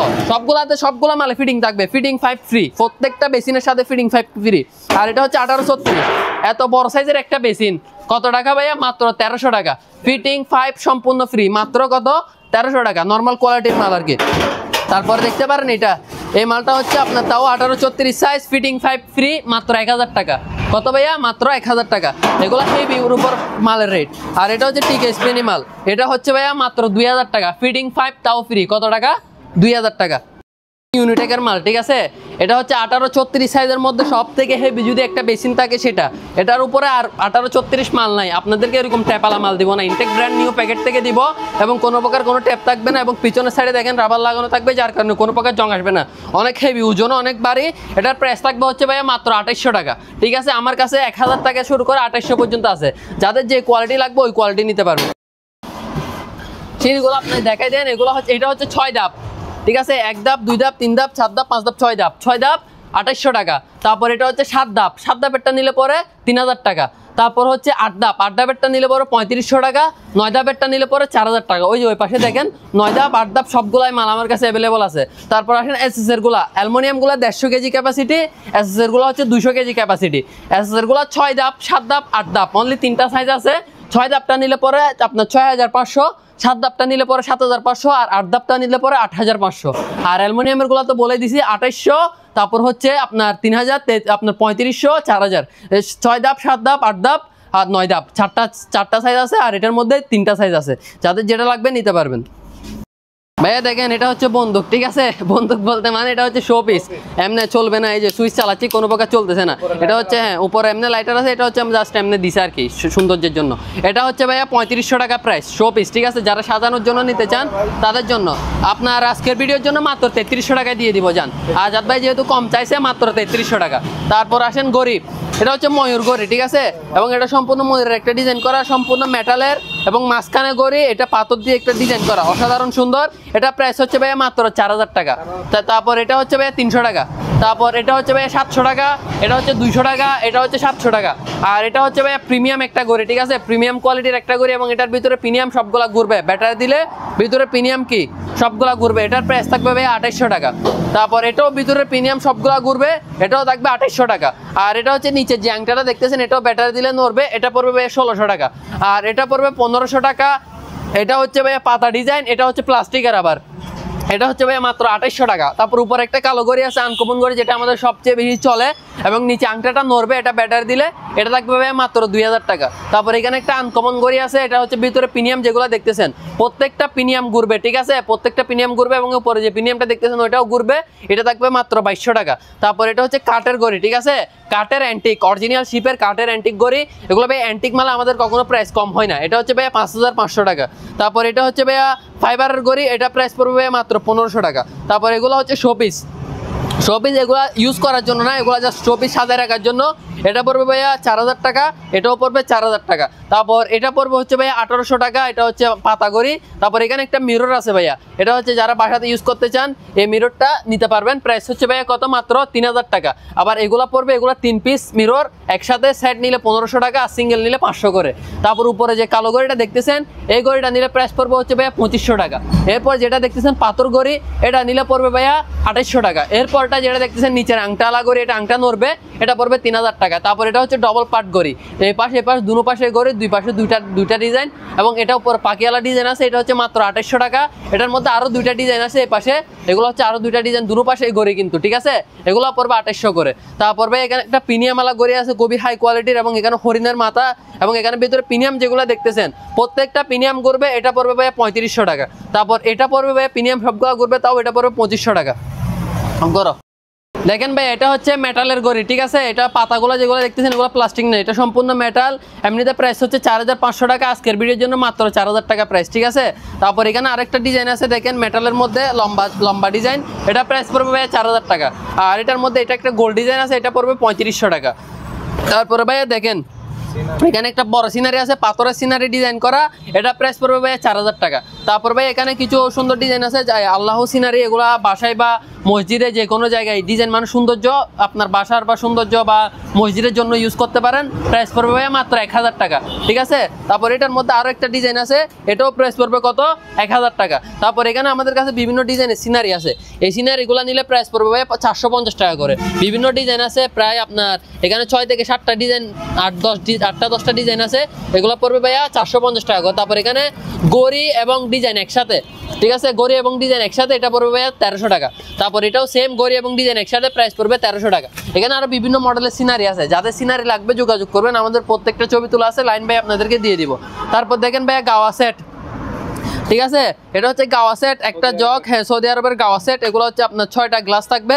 সবগুলা মালে ফিটিং থাকবে, ফিটিং 5 ফ্রি, প্রত্যেকটা বেসিনের সাথে ফিটিং 5 ফ্রি। আর এটা হচ্ছে 1836, এত বড় সাইজের একটা বেসিন। কত টাকা ভাইয়া? মাত্র 1300 টাকা। ফিটিং 5 সম্পূর্ণ ফ্রি, মাত্র কত? 1300 টাকা, নর্মাল কোয়ালিটির মাল আর কি। তারপরে দেখতে পারেন এটা, এই মালটা হচ্ছে আপনার তাও 1836 সাইজ, ফিটিং 5 ফ্রি, মাত্র 1000 টাকা। কত ভাইয়া? মাত্র 1000 টাকা। এগুলো হেভি উপর মালের রেট। আর এটা হচ্ছে টিকে স্পেনি মাল, এটা হচ্ছে ভাইয়া মাত্র 2000 টাকা, ফিটিং 5 তাও ফ্রি। কত টাকা? 2000 টাকা। ইউনিটেকের মাল, ঠিক আছে। এটা হচ্ছে 1836 সাইজের মধ্যে সব থেকে হেভি যদি একটা বেসিন থাকে সেটা। এটার উপরে আর 1836 মাল নাই, আপনাদেরকে এরকম ট্যাপালা মাল দিব না, ইনটেক ব্র্যান্ড নিউ প্যাকেট থেকে দিব। এবং কোনো প্রকার কোনো ট্যাপ থাকবে না, এবং পিছনের সাইডে দেখেন রাবার লাগানো থাকবে, যার কারণে কোনো প্রকার জং আসবে না। অনেক হেভি, ওজনও অনেক ভারী। এটার প্রাইস থাকবে হচ্ছে ভাইয়া মাত্র 2800 টাকা, ঠিক আছে। আমার কাছে 1000 টাকা শুরু করে 2800 পর্যন্ত আছে, যাদের যে কোয়ালিটি লাগবে ওই কোয়ালিটি নিতে পারবে। সিঁড়িগুলো আপনি দেখাই দেন, এগুলো হচ্ছে, এটা হচ্ছে 6 ধাপ, ঠিক আছে। 1 ধাপ 2 ধাপ 3 ধাপ 4 ধাপ 5 ধাপ 6 ধাপ, 6 ধাপ 2800 টাকা। তারপর এটা হচ্ছে 7 ধাপ, 7 ধাপেরটা নিলে পরে 3000 টাকা। তারপর হচ্ছে 8 ধাপ, 8 ধাপেরটা নিলে পরে 3500 টাকা। 9 ধাপেরটা নিলে পরে 4000 টাকা। ওই যে ওই পাশে দেখেন 9 ধাপ 8 ধাপ সবগুলাই মাল আমার কাছে অ্যাভেলেবল আছে। তারপর আসেন এসএস এর গুলা, অ্যালুমিনিয়ামগুলো 150 কেজি ক্যাপাসিটি, এসএস এর গুলো হচ্ছে 200 কেজি ক্যাপাসিটি। এসএস এর গুলো 6 ধাপ 7 ধাপ 8 ধাপ, অনলি 3টা সাইজ আছে। 6 ধাপটা নিলে পরে আপনার 6500, 7 ধাপটা নিলে পরে 7500, আর 8 ধাপটা নিলে পরে 8500। আর অ্যালুমিনিয়ামের গুলো তো বলে দিছি 2800, তারপর হচ্ছে আপনার 3000, আপনার 3500, 4000। 6 ধাপ 7 ধাপ 8 ধাপ আর 9 ধাপ, চারটা সাইজ আছে। আর এটার মধ্যে 3টা সাইজ আছে, যাদের যেটা লাগবে নিতে পারবেন। ভাইয়া দেখেন, এটা হচ্ছে বন্দুক, ঠিক আছে। বন্দুক বলতে মানে এটা হচ্ছে শো পিস, এমনি চলবে না। এই যে সুইচ চালাচ্ছি, কোনো প্রকার চলতেছে না। এটা হচ্ছে হ্যাঁ উপরে এমনি লাইটার আছে, এটা হচ্ছে আমি জাস্ট এমনি দিছি আর কি সৌন্দর্যের জন্য। এটা হচ্ছে ভাইয়া 3500 টাকা প্রাইস, শো পিস, ঠিক আছে। যারা সাজানোর জন্য নিতে চান তাদের জন্য। আপনার আজকের ভিডিওর জন্য মাত্র 3300 টাকায় দিয়ে দিব যান। আজাদ ভাই যেহেতু কম চাইছে, মাত্র 3300 টাকা। তারপর আসেন গরিব, এটা হচ্ছে ময়ূর গড়ি, ঠিক আছে। এবং এটা সম্পূর্ণ ময়ূরের একটা ডিজাইন করা, সম্পূর্ণ মেটালের, এবং মাঝখানে গড়ি, এটা পাথর দিয়ে একটা ডিজাইন করা, অসাধারণ সুন্দর। এটা প্রাইস হচ্ছে ভাইয়া মাত্র 4000 টাকা। তারপর এটা হচ্ছে ভাইয়া 300 টাকা। তারপর এটা হচ্ছে ভাইয়া 700 টাকা, এটা হচ্ছে 200 টাকা, এটা হচ্ছে 700 টাকা। আর এটা হচ্ছে ভাইয়া প্রিমিয়াম একটা গড়ি, ঠিক আছে, প্রিমিয়াম কোয়ালিটির একটা গড়ি। এবং এটার ভিতরে প্রিমিয়াম সবগুলা ঘুরবে, ব্যাটারি দিলে ভিতরে প্রিমিয়াম কি সবগুলা ঘুরবে। এটার প্রাইস থাকবে ভাইয়া 2800 টাকা। তারপর এটাও ভিতরে প্রিমিয়াম সবগুলা ঘুরবে, এটাও থাকবে 2800 টাকা। আর এটা হচ্ছে নিচে যে আংটাটা দেখতেছেন, এটাও ব্যাটারি দিলে নড়বে, এটা পড়বে ভাইয়া 1600 টাকা। আর এটা পড়বে 1500 টাকা। এটা হচ্ছে ভাইয়া পাতা ডিজাইন, এটা হচ্ছে প্লাস্টিকের আবার, এটা হচ্ছে ভাইয়া মাত্র 2800 টাকা। তারপর উপরে একটা কালো ঘড়ি আছে, আনকমন ঘড়ি, যেটা আমাদের সবচেয়ে বেশি চলে। এবং নিচে আংটাটা নড়বে, এটা ব্যাটারি দিলে এটা থাকবে ভাইয়া মাত্র 2000 টাকা। তারপর এখানে একটা আনকমন ঘড়ি আছে, এটা হচ্ছে ভিতরে প্রিমিয়াম যেগুলো দেখতেছেন প্রত্যেকটা প্রিমিয়াম ঘুরবে, ঠিক আছে, প্রত্যেকটা প্রিমিয়াম ঘুরবে এবং উপরে যে প্রিমিয়ামটা দেখতেছেন ওইটাও ঘুরবে, এটা থাকবে মাত্র 2200 টাকা। তারপর এটা হচ্ছে কাঠের ঘড়ি, ঠিক আছে, কাঠের অ্যান্টিক অরিজিনাল শিপের কাঠের অ্যান্টিক ঘড়ি, এগুলো ভাই অ্যান্টিক মাল আমাদের কখনো প্রাইস কম হয় না, এটা হচ্ছে ভাইয়া 5500 টাকা। তারপর এটা হচ্ছে ভাইয়া ফাইবারের ঘড়ি, এটা প্রাইস পড়বে ভাইয়া মাত্র 1500 টাকা। তারপর এগুলো হচ্ছে শোপিস, এগুলো ইউজ করার জন্য না, এগুলো জাস্ট শোপিস সাজায় রাখার জন্য, এটা পড়বে ভাইয়া 4000 টাকা, এটাও পড়বে 4000 টাকা। তারপর এটা পড়বে হচ্ছে ভাইয়া 1800 টাকা, এটা হচ্ছে পাতা ঘড়ি। তারপর এখানে একটা মিরর আছে ভাইয়া, এটা হচ্ছে যারা বাসাতে ইউজ করতে চান এই মিররটা নিতে পারবেন, প্রাইস হচ্ছে ভাইয়া কত, মাত্র 3000 টাকা। আবার এগুলা পড়বে, এগুলা 3 পিস মিরর, একসাথে সেট নিলে 1500 টাকা আর সিঙ্গেল নিলে 500 করে। তারপর উপরে যে কালো ঘড়িটা দেখতেছেন এই ঘড়িটা নিলে প্রাইস পড়বে হচ্ছে ভাইয়া 2500 টাকা। এরপর যেটা দেখতেছেন পাথর ঘড়ি, এটা নিলে পড়বে ভাইয়া 2800 টাকা। এরপরটা যেটা দেখতেছেন নিচের আংটালা ঘড়ি, এটা আংটা নড়বে, এটা পড়বে 3000 টাকা। তারপর এটা হচ্ছে ডবল পার্ট ঘড়ি, এই পাশে দুনো পাশে ঘড়ি, দুই পাশে দুইটা ডিজাইন এবং এটা উপর পাকিয়ালা ডিজাইন আছে, এটা হচ্ছে মাত্র 2800 টাকা। এটার মধ্যে আরো দুইটা ডিজাইন আছে এই পাশে, এগুলো হচ্ছে আরো দুইটা ডিজাইন, দুনো পাশে ঘড়ি কিন্তু, ঠিক আছে, এগুলো পড়বে 2800 করে। তারপর ভাই এখানে একটা প্রিমিয়ামওয়ালা ঘড়ি আছে খুবই হাই কোয়ালিটির এবং এখানে হরিণের মাথা এবং এখানে ভিতরে প্রিমিয়াম যেগুলো দেখতেছেন প্রত্যেকটা প্রিমিয়াম ঘুরবে, এটা পড়বে ভাইয়া 3500 টাকা। তারপর এটা পড়বে ভাইয়া প্রিমিয়াম সবগুলো ঘুরবে, তাও এটা পড়বে 2500 টাকা। করো দেখেন ভাই এটা হচ্ছে মেটালের ঘড়ি, ঠিক আছে, এটা পাতাগুলো যেগুলো দেখতেছেন এগুলো প্লাস্টিক না, এটা সম্পূর্ণ মেটাল। এমনিতে প্রাইস হচ্ছে 4500 টাকা, আজকের ভিডিওর জন্য মাত্র 4000 টাকা প্রাইস, ঠিক আছে। তারপর এখানে আরেকটা ডিজাইন আছে দেখেন মেটালের মধ্যে লম্বা ডিজাইন, এটা প্রাইস পড়বে ভাইয়া 4000 টাকা। আর এটার মধ্যে এটা একটা গোল্ড ডিজাইন আছে, এটা পড়বে 3500 টাকা। তারপরে ভাইয়া দেখেন এখানে একটা বড় সিনারি আছে, পাথরের সিনারি ডিজাইন করা, এটা প্রাইস পড়বে ভাইয়া 4000 টাকা। তারপর ভাই এখানে কিছু সুন্দর ডিজাইন আছে, আল্লাহ সিনারি, এগুলা বাসায় বা মসজিদে যে কোনো জায়গায় ডিজাইন মানে সৌন্দর্য, আপনার বাসার বা সৌন্দর্য বা মসজিদের জন্য ইউজ করতে পারেন, প্রাইস পড়বে ভাইয়া মাত্র 1000 টাকা, ঠিক আছে। তারপর এটার মধ্যে আরো একটা ডিজাইন আছে, এটাও প্রাইস পড়বে কত, 1000 টাকা। তারপর এখানে আমাদের কাছে বিভিন্ন ডিজাইনের সিনারি আছে, এই সিনারিগুলো নিলে প্রাইস পড়বে ভাইয়া 450 টাকা করে। বিভিন্ন ডিজাইন আছে প্রায় আপনার এখানে 6 থেকে 7টা ডিজাইন, 8-10টা ডিজাইন আছে, এগুলো পড়বে ভাইয়া 450 টাকা করে। তারপর এখানে গড়ি এবং ডিজাইন একসাথে, ঠিক আছে, গড়ি এবং ডিজাইন একসাথে, এটা পড়বে ভাইয়া 1300 টাকা। তারপর এটাও সেম গড়ি এবং ডিজাইন একসাথে, প্রাইস পড়বে 1300 টাকা। এখানে আরো বিভিন্ন মডেলের সিনারি আছে, যাদের সিনারি লাগবে যোগাযোগ করবেন, আমাদের প্রত্যেকটা ছবি তোলা আছে, লাইন ভাই আপনাদেরকে দিয়ে দিব। তারপর দেখেন ভাইয়া গাওয়া সেট, ঠিক আছে, এটা হচ্ছে গাওয়া সেট, একটা জগ, হ্যাঁ সৌদি আরবের গাওয়া সেট, এগুলো হচ্ছে আপনার 6টা গ্লাস থাকবে।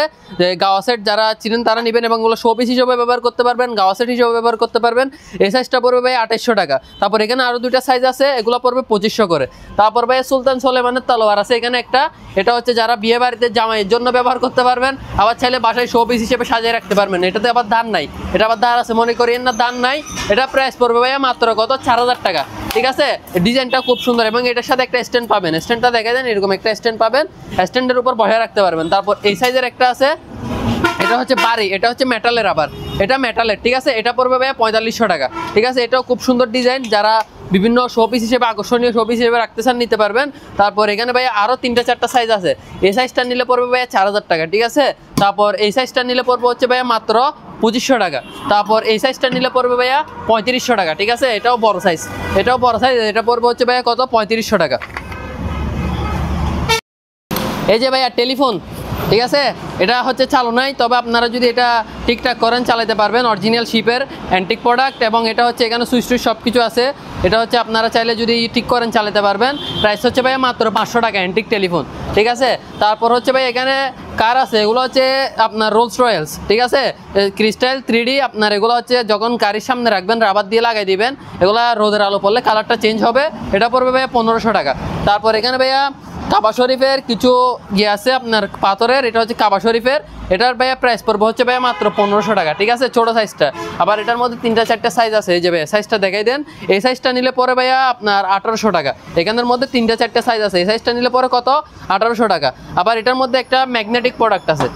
গাওয়া সেট যারা চিনেন তারা নেবেন এবং এগুলো শোপিস হিসেবে ব্যবহার করতে পারবেন, গাওয়া সেট হিসেবে ব্যবহার করতে পারবেন। এই সাইজটা পড়বে ভাই 2800 টাকা। তারপর এখানে আরো দুইটা সাইজ আছে, এগুলো পড়বে 2500 করে। তারপর ভাই সুলতান সুলেমানের তলোয়ার আছে এখানে একটা, এটা হচ্ছে যারা বিয়ে বাড়িতে জামাইয়ের জন্য ব্যবহার করতে পারবেন, আবার চাইলে বাসায় শোপিস হিসেবে সাজিয়ে রাখতে পারবেন। এটাতে আবার দান নাই, এটা আবার দান আছে মনে করিয়েন না, দান নাই। এটা প্রাইস পড়বে ভাইয়া মাত্র কত, 4000 টাকা, ঠিক আছে। ডিজাইনটা খুব সুন্দর এবং এটার সাথে একটা স্ট্যান্ড পাবেন, স্ট্যান্ডটা দেখা দেন, এরকম একটা স্ট্যান্ড পাবেন, স্ট্যান্ডের উপর বসে রাখতে পারবেন। তারপর এই সাইজের একটা আছে, এটা হচ্ছে বাড়ি, এটা হচ্ছে মেটালের, আবার এটা মেটালের, ঠিক আছে, এটা পড়বে ভাইয়া 4500 টাকা, ঠিক আছে। এটাও খুব সুন্দর ডিজাইন, যারা বিভিন্ন শোপিস হিসেবে আকর্ষণীয় শোপিস হিসেবে রাখতে চান নিতে পারবেন। তারপর এখানে ভাইয়া আরো 3-4টা সাইজ আছে, এই সাইজটা নিলে পড়বে ভাইয়া 4000 টাকা, ঠিক আছে। তারপর এই সাইজটা নিলে পড়বে হচ্ছে ভাইয়া মাত্র 2500 টাকা। তারপর এই সাইজটা নিলে পড়বে ভাইয়া 3500 টাকা, ঠিক আছে, এটাও বড় সাইজ, এটা পড়বে হচ্ছে ভাইয়া কত, 3500 টাকা। এই যে ভাইয়া টেলিফোন, ঠিক আছে, এটা হচ্ছে চালু নাই, তবে আপনারা যদি এটা ঠিকঠাক করেন চালাতে পারবেন, অরিজিনাল শিপের অ্যান্টিক প্রোডাক্ট এবং এটা হচ্ছে এখানে সুইচ টুইচ সব কিছু আছে, এটা হচ্ছে আপনারা চাইলে যদি ঠিক করেন চালাতে পারবেন। প্রাইস হচ্ছে ভাইয়া মাত্র 500 টাকা অ্যান্টিক টেলিফোন, ঠিক আছে। তারপর হচ্ছে ভাই এখানে কার আছে, এগুলো হচ্ছে আপনার রোলস রয়েলস, ঠিক আছে, ক্রিস্টাল 3D, আপনার এগুলো হচ্ছে যখন গাড়ির সামনে রাখবেন রাবার দিয়ে লাগাই দিবেন, এগুলো রোদের আলো পড়লে কালারটা চেঞ্জ হবে, এটা পড়বে ভাইয়া 1500 টাকা। তারপর এখানে ভাইয়া কাবা শরীফের কিছু ইয়ে আছে আপনার পাথরের, এটা হচ্ছে কাবা শরীফের, এটার ভাইয়া প্রাইস পড়বে হচ্ছে ভাইয়া মাত্র 1500 টাকা, ঠিক আছে, ছোট সাইজটা। আবার এটার মধ্যে 3-4টা সাইজ আছে, এই যে ভাইয়া সাইজটা দেখাই দেন, এই সাইজটা নিলে পরে ভাইয়া আপনার 1800 টাকা। এখানের মধ্যে 3-4টা সাইজ আছে, এই সাইজটা নিলে পরে কত, 1800 টাকা। আবার এটার মধ্যে একটা ম্যাগনেটিক প্রোডাক্ট আছে,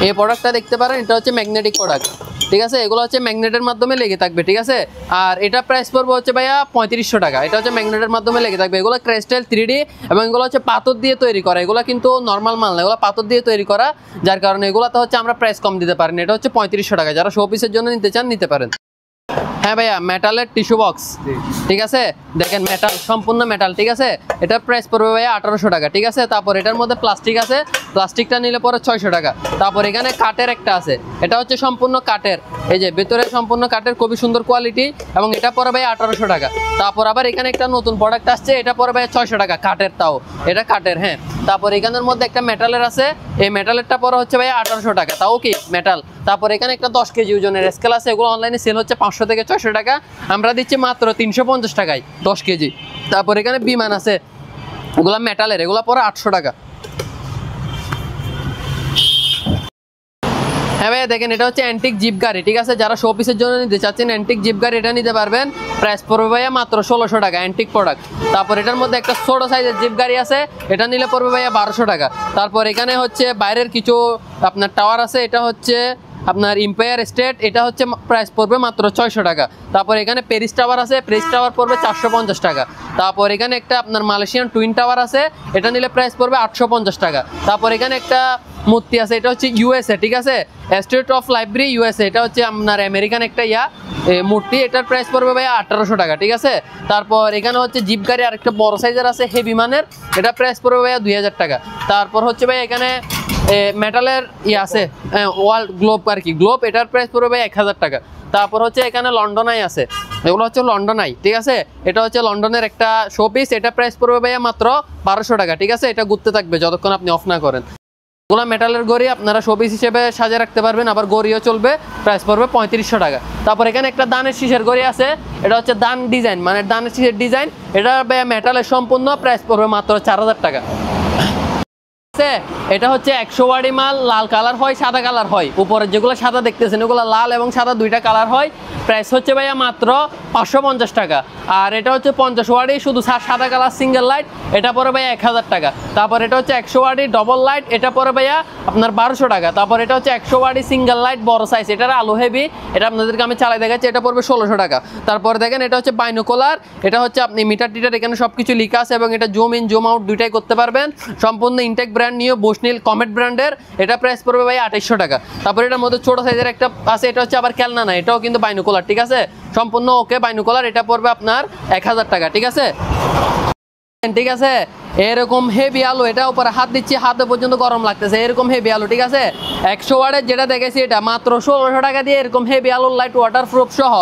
এই প্রোডাক্টটা দেখতে পারেন, এটা হচ্ছে ম্যাগনেটিক প্রোডাক্ট, ঠিক আছে, এগুলো হচ্ছে ম্যাগনেটের মাধ্যমে লেগে থাকবে, ঠিক আছে। আর এটা প্রাইস পড়বে হচ্ছে ভাইয়া 3500 টাকা, এটা হচ্ছে ম্যাগনেটের মাধ্যমে লেগে থাকবে। এগুলো ক্রিস্টাল 3D এবং এগুলো হচ্ছে পাথর দিয়ে তৈরি করা, এগুলো কিন্তু নর্মাল মাল না, এগুলো পাথর দিয়ে তৈরি করা, যার কারণে এগুলোতে হচ্ছে আমরা প্রাইস কম দিতে পারি না। এটা হচ্ছে 3500 টাকা, যারা শো পিসের জন্য নিতে চান নিতে পারেন। হ্যাঁ ভাইয়া মেটালের টিস্যু বক্স, ঠিক আছে, দেখেন মেটাল, সম্পূর্ণ মেটাল, ঠিক আছে, এটার প্রাইস পড়বে ভাইয়া 1800 টাকা, ঠিক আছে। তারপর এটার মধ্যে প্লাস্টিক আছে, প্লাস্টিকটা নিলে পরে 600 টাকা। তারপর এখানে কাঠের একটা আছে, এটা হচ্ছে সম্পূর্ণ কাঠের, এই যে ভেতরে সম্পূর্ণ কাঠের, খুবই সুন্দর কোয়ালিটি, এবং এটা পরে ভাই 1800 টাকা। তারপর আবার এখানে একটা নতুন প্রোডাক্ট আসছে, এটা পরে ভাই 600 টাকা, কাঠের, তাও এটা কাঠের। হ্যাঁ, তারপর এখানের মধ্যে একটা মেটালের আছে, এই মেটালেরটা পরে হচ্ছে ভাই 1800 টাকা, তাও কি মেটাল। তারপর এখানে একটা 10 কেজি ওজনের স্কেল আছে, এগুলো অনলাইনে সেল হচ্ছে 500 থেকে 600 টাকা, আমরা দিচ্ছি মাত্র 350 টাকায় 10 কেজি। তারপর এখানে বিমান আছে, ওগুলা মেটালের, এগুলো পরে 800 টাকা। হ্যাঁ ভাই দেখেন, এটা হচ্ছে অ্যান্টিক জিপ গাড়ি, ঠিক আছে, যারা শো পিসের জন্য নিতে চাচ্ছেন অ্যান্টিক জিপ গাড়ি এটা নিতে পারবেন, প্রাইস পড়বে ভাইয়া মাত্র 1600 টাকা, অ্যান্টিক প্রোডাক্ট। তারপর এটার মধ্যে একটা ছোট সাইজের জিপ গাড়ি আছে, এটা নিলে পড়বে ভাইয়া 1200 টাকা। তারপর এখানে হচ্ছে বাইরের কিছু আপনার টাওয়ার আছে, এটা হচ্ছে আপনার এম্পায়ার স্টেট, এটা হচ্ছে প্রাইস পড়বে মাত্র 600 টাকা। তারপর এখানে প্যারিস টাওয়ার আছে, প্যারিস টাওয়ার পড়বে 450 টাকা। তারপর এখানে একটা আপনার মালয়েশিয়ান টুইন টাওয়ার আছে, এটা নিলে প্রাইস পড়বে 850 টাকা। তারপর এখানে একটা মূর্তি আছে, এটা হচ্ছে ইউএসএ, ঠিক আছে, স্টেট অফ লাইব্রেরি ইউএসএ, এটা হচ্ছে আপনার আমেরিকান একটা মূর্তি, এটার প্রাইস পড়বে ভাই 1800 টাকা, ঠিক আছে। তারপর এখানে হচ্ছে জিপ গাড়ি আরেকটা বড় সাইজের আছে হেভি মানের, এটা প্রাইস পড়বে ভাইয়া 2000 টাকা। তারপর হচ্ছে ভাই এখানে মেটালের আছে ওয়ার্ল্ড গ্লোব আর কি, গ্লোব, এটার প্রাইস পড়বে ভাই 1000 টাকা। তারপর হচ্ছে এখানে লন্ডন আই আছে, এগুলো হচ্ছে লন্ডন আই, ঠিক আছে, এটা হচ্ছে লন্ডনের একটা শো পিস, এটা প্রাইস পড়বে ভাইয়া মাত্র 1200 টাকা, ঠিক আছে, এটা ঘুরতে থাকবে যতক্ষণ আপনি অফ না করেন। এগুলো মেটালের গড়ি, আপনারা শো পিস হিসেবে সাজিয়ে রাখতে পারবেন, আবার গড়িও চলবে, প্রাইস পড়বে 3500 টাকা। তারপর এখানে একটা দানের শীষের গড়ি আছে, এটা হচ্ছে দান ডিজাইন, মানে দানের শীষের ডিজাইন, এটা মেটালের সম্পূর্ণ, প্রাইস পড়বে মাত্র 4000 টাকা। এটা হচ্ছে 100 ওয়ার্ডি মাল, লাল কালার হয়, সাদা কালার হয়, উপরে যেগুলো সাদা দেখতেছেন ওগুলো লাল এবং সাদা দুইটা কালার হয়, প্রাইস হচ্ছে ভাইয়া মাত্র 550 টাকা। আর এটা হচ্ছে 50 ওয়ার্ডি শুধু সাদা কালার সিঙ্গেল লাইট, এটা পরে ভাইয়া 1000 টাকা। তারপর এটা হচ্ছে 100 ওয়ার্ডি ডবল লাইট, এটা পরে ভাইয়া আপনার 1200 টাকা। তারপর এটা হচ্ছে 100 ওয়ার্ডি সিঙ্গেল লাইট বড় সাইজ, এটার আলো হেভি, এটা আপনাদেরকে আমি চালাই দেখাচ্ছি, এটা পড়বে 1600 টাকা। তারপর দেখেন এটা হচ্ছে বাইনোকুলার, এটা হচ্ছে আপনি মিটার টিটার এখানে সবকিছু লেখা আছে, এবং এটা জুম ইন জুম আউট দুইটাই করতে পারবেন, সম্পূর্ণ ইনটেক ব্র্যান্ড নিয়ে বুশনিল কমেট ব্র্যান্ডের, এটা প্রাইস পড়বে ভাই 2800 টাকা। তারপর এটার মধ্যে ছোট সাইজের একটা আছে, এটা হচ্ছে আবার খেলনা না, এটাও কিন্তু বাইনোকুলার, ঠিক আছে, সম্পূর্ণ ওকে বাইনোকুলার, এটা পড়বে আপনার 1000 টাকা, ঠিক আছে, ঠিক আছে। এরকম হেভি আলো, এটা উপরে হাত দিচ্ছি, হাতে পর্যন্ত গরম লাগতেছে, এরকম হেভি আলো, ঠিক আছে, 100 ওয়াটের যেটা দেখেছি এটা মাত্র 1600 টাকা দিয়ে, এরকম হেভি আলোর লাইট ওয়াটারপ্রুফ সহ,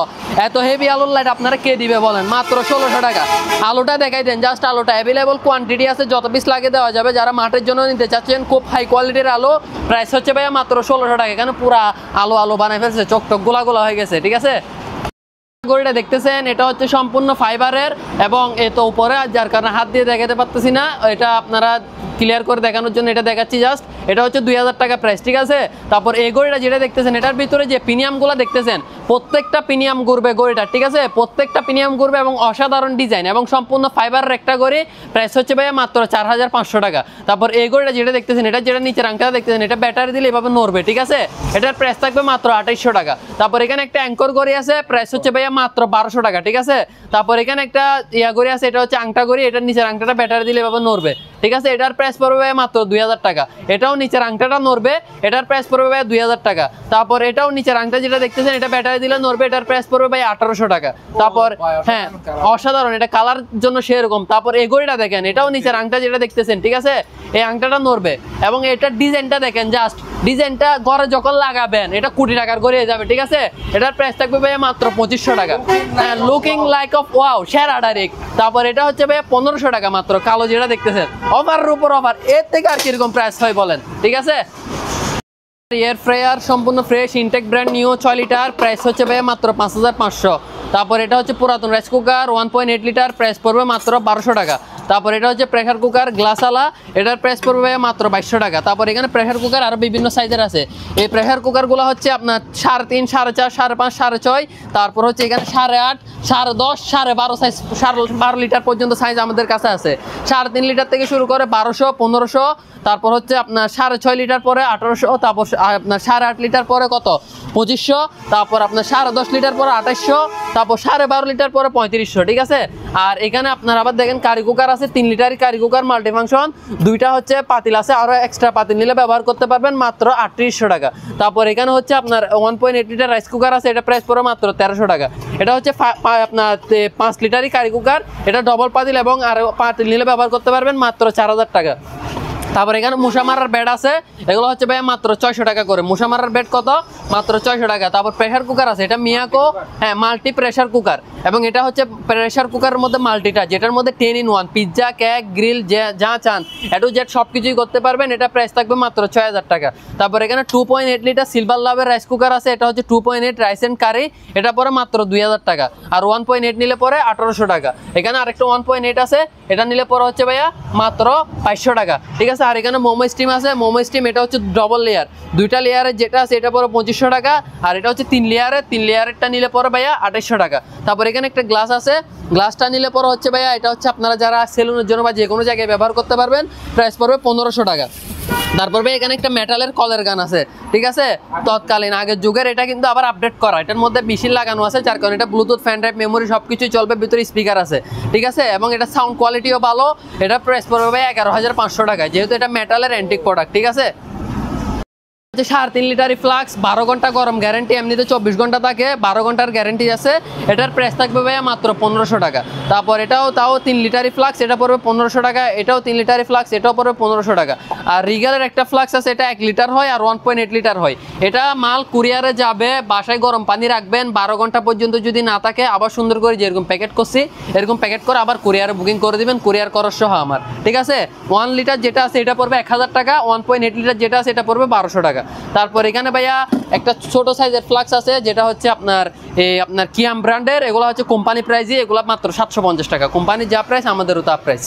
এত হেভি আলোর লাইট আপনারা কে দিবে বলেন, মাত্র 1600 টাকা। আলোটা দেখাই দেন, জাস্ট আলোটা, অ্যাভেলেবল কোয়ান্টিটি আছে, যত পিস লাগে দেওয়া যাবে, যারা মাঠের জন্য নিতে চাচ্ছেন খুব হাই কোয়ালিটির আলো, প্রাইস হচ্ছে ভাইয়া মাত্র 1600 টাকা। এখানে পুরা আলো আলো বানাই ফেলছে, চকটক গোলা গোলা হয়ে গেছে, ঠিক আছে। গড়িটা দেখতেছেন, এটা হচ্ছে সম্পূর্ণ ফাইবারের, এবং এ তো উপরে, যার কারণে হাত দিয়ে দেখাতে পারতেছি না, এটা আপনারা ক্লিয়ার করে দেখানোর জন্য এটা দেখাচ্ছি জাস্ট, এটা হচ্ছে 2000 টাকা প্রাইস, ঠিক আছে। তারপর এই গড়িটা যেটা দেখতেছেন, এটার ভিতরে যে প্রিমিয়ামগুলো দেখতেছেন, প্রত্যেকটা প্রিমিয়াম ঘুরবে গড়িটা, ঠিক আছে, প্রত্যেকটা প্রিমিয়াম ঘুরবে, এবং অসাধারণ ডিজাইন, এবং সম্পূর্ণ ফাইবারের একটা গড়ি, প্রাইস হচ্ছে ভাইয়া মাত্র 4500 টাকা। তারপর এই গড়িটা যেটা দেখতেছেন, এটা যেটা নিচের আংটাটা দেখতেছেন, এটা ব্যাটারি দিলে এভাবে নড়বে, ঠিক আছে, এটার প্রাইস থাকবে মাত্র 2800 টাকা। তারপর এখানে একটা অ্যাঙ্কর গড়ি আছে, প্রাইস হচ্ছে ভাইয়া মাত্র 1200 টাকা, ঠিক আছে। তারপর এখানে একটা গড়ি আছে, এটা হচ্ছে আংটা গড়ি, এটার নিচের আংটাটা ব্যাটারি দিলে এভাবে নড়বে, ঠিক আছে, এটার প্রাইস পড়বে মাত্র 2000 টাকা। এটাও নিচের আংটাটা নড়বে, এটার প্রাইস পড়বে ভাই 2000 টাকা। তারপর এটাও নিচের আংটা যেটা দেখতেছেন, এটা ব্যাটারি দিলে নড়বে, এটার প্রাইস পড়বে ভাই 1800 টাকা। তারপর হ্যাঁ, অসাধারণ, এটা কালার জন্য সেরকম। তারপর এই গড়িটা দেখেন, এটাও নিচের আংটা যেটা দেখতেছেন, ঠিক আছে, এই আংটাটা নড়বে, এবং এটার ডিজাইনটা দেখেন, জাস্ট ডিজাইনটা ঘরে যখন লাগাবেন এটা কোটি টাকার গড়ি হয়ে যাবে, ঠিক আছে। এটার প্রাইস থাকবে ভাই মাত্র 2500 টাকা, লুকিং লাইক অফ ওয়াও, সেরা ডাইরেক্ট। তারপর এটা হচ্ছে ভাই 1500 টাকা মাত্র, কালো যেটা দেখতেছেন, অফারের উপর অফার, এর থেকে আর কিরকম প্রাইস হয় বলেন, ঠিক আছে। এয়ার ফ্রায়ার সম্পূর্ণ fresh intact brand new 6 litre, price হচ্ছে ভাই মাত্র 5500। তারপর এটা হচ্ছে পুরাতন রাইস কুকার 1.8 লিটার, প্রাইস পড়বে মাত্র 1200 টাকা। তারপর এটা হচ্ছে প্রেসার কুকার গ্লাসওয়ালা, এটার প্রাইস পড়বে মাত্র 2200 টাকা। তারপর এখানে প্রেসার কুকার আরও বিভিন্ন সাইজের আছে, এই প্রেসার কুকারগুলো হচ্ছে আপনার 3.5, 4.5, 5.5, 6.5, তারপর হচ্ছে এখানে 8.5, 10.5, 12.5 সাইজ, 12 লিটার পর্যন্ত সাইজ আমাদের কাছে আছে। 3.5 লিটার থেকে শুরু করে 1200, 1500, তারপর হচ্ছে আপনার 6.5 লিটার পরে 1800, তারপর আপনার 8.5 লিটার পরে কত 2500, তারপর আপনার 10.5 লিটার পরে 2800, তারপর 12.5 লিটার পরে 3500, ঠিক আছে। আর এখানে আপনার আবার দেখেন কারি কুকার আছে, 3 লিটারের কারি কুকার মাল্টিফাংশন, দুইটা হচ্ছে পাতিল আছে, আরও এক্সট্রা পাতিল নিলে ব্যবহার করতে পারবেন, মাত্র 3800 টাকা। তারপর এখানে হচ্ছে আপনার 1.8 লিটার রাইস কুকার আছে, এটা প্রাইস পড়ে মাত্র 1300 টাকা। এটা হচ্ছে আপনার 5 লিটারই কারি কুকার, এটা ডবল পাতিল এবং আরও পাতিল নিলে ব্যবহার করতে পারবেন, মাত্র 4000 টাকা। তারপর এখানে মশা মারার বেড আছে, এগুলো হচ্ছে ভাইয়া মাত্র 600 টাকা করে। মশা মারার বেড কত? মাত্র 600 টাকা। তারপর প্রেসার কুকার আছে, এটা মিয়াকো হ্যাঁ মাল্টি প্রেসার কুকার, এবং এটা হচ্ছে প্রেসার কুকারের মধ্যে মাল্টিটা, যেটার মধ্যে 10 in 1 পিৎজা, কেক, গ্রিল যা চান A to Z সবকিছুই করতে পারবেন। এটা প্রাইস থাকবে মাত্র 6000 টাকা। তারপর এখানে 2.8 লিটার সিলভার লাভের রাইস কুকার আছে, এটা হচ্ছে 2.8 রাইস এন্ড কারি, এটা পরে মাত্র 2000 টাকা। আর 1.8 নিলে পরে 1800 টাকা। এখানে আরেকটা 1.8 আছে, এটা নিলে পরে হচ্ছে ভাইয়া মাত্র 500 টাকা, ঠিক আছে। আর এখানে মোমো স্টিম আছে, মোমো স্টিম এটা হচ্ছে ডবল লেয়ার, দুইটা লেয়ারের যেটা আছে এটা পরে 2500 টাকা, আর এটা হচ্ছে 3 লেয়ারেরটা নিলে পরে ভাইয়া 2800 টাকা। তারপর এখানে একটা গ্লাস আছে, গ্লাসটা নিলে পরে হচ্ছে ভাইয়া এটা হচ্ছে আপনারা যারা সেলুনের জন্য বা যে কোনো জায়গায় ব্যবহার করতে পারবেন, প্রাইস পড়বে 1500 টাকা। তারপর ভাই এখানে একটা মেটালের কলের গান আছে, ঠিক আছে, তৎকালীন আগের যুগের, এটা কিন্তু আবার আপডেট করা, এটার মধ্যে মেশিন লাগানো আছে, যার কারণে এটা ব্লুটুথ, ফ্যান ড্রাইভ, মেমোরি সবকিছুই চলবে, ভিতরে স্পিকার আছে, ঠিক আছে, এবং এটা সাউন্ড কোয়ালিটিও ভালো। এটা প্রাইস পড়বে ভাই 11500 টাকা, যেহেতু এটা মেটালের অ্যান্টিক প্রোডাক্ট, ঠিক আছে। 3.5 লিটার ফ্লাক্স, 12 ঘন্টা গরম গ্যারান্টি, এমনিতে 24 ঘন্টা থাকে, 12 ঘন্টার গ্যারান্টি আছে। এটার প্রাইস থাকবে ভাইয়া মাত্র 1500 টাকা। তারপর এটাও 3 লিটার ফ্লাক্স, এটা পড়বে 1500 টাকা। এটাও 3 লিটার ফ্লাক্স, এটাও পড়বে 1500 টাকা। আর রিগালের একটা ফ্লাক্স আছে, এটা 1 লিটার হয় আর 1.8 লিটার হয়। এটা মাল কুরিয়ারে যাবে, বাসায় গরম পানি রাখবেন, 12 ঘন্টা পর্যন্ত যদি না থাকে আবার সুন্দর করে যেরকম প্যাকেট করছি এরকম প্যাকেট করে আবার কুরিয়ারে বুকিং করে দিবেন, কুরিয়ার খরচ সহ আমার, ঠিক আছে। 1 লিটার যেটা আছে এটা পড়বে 1000 টাকা, 1.8 লিটার যেটা আছে এটা পড়বে 1200 টাকা। তারপর এখানে ভাইয়া একটা ছোট সাইজের ফ্লাক্স আছে, যেটা হচ্ছে আপনার কিয়াম ব্র্যান্ডের, এগুলো হচ্ছে কোম্পানি প্রাইসই, এগুলো মাত্র 750 টাকা। কোম্পানির যা প্রাইস আমাদেরও তা প্রাইস।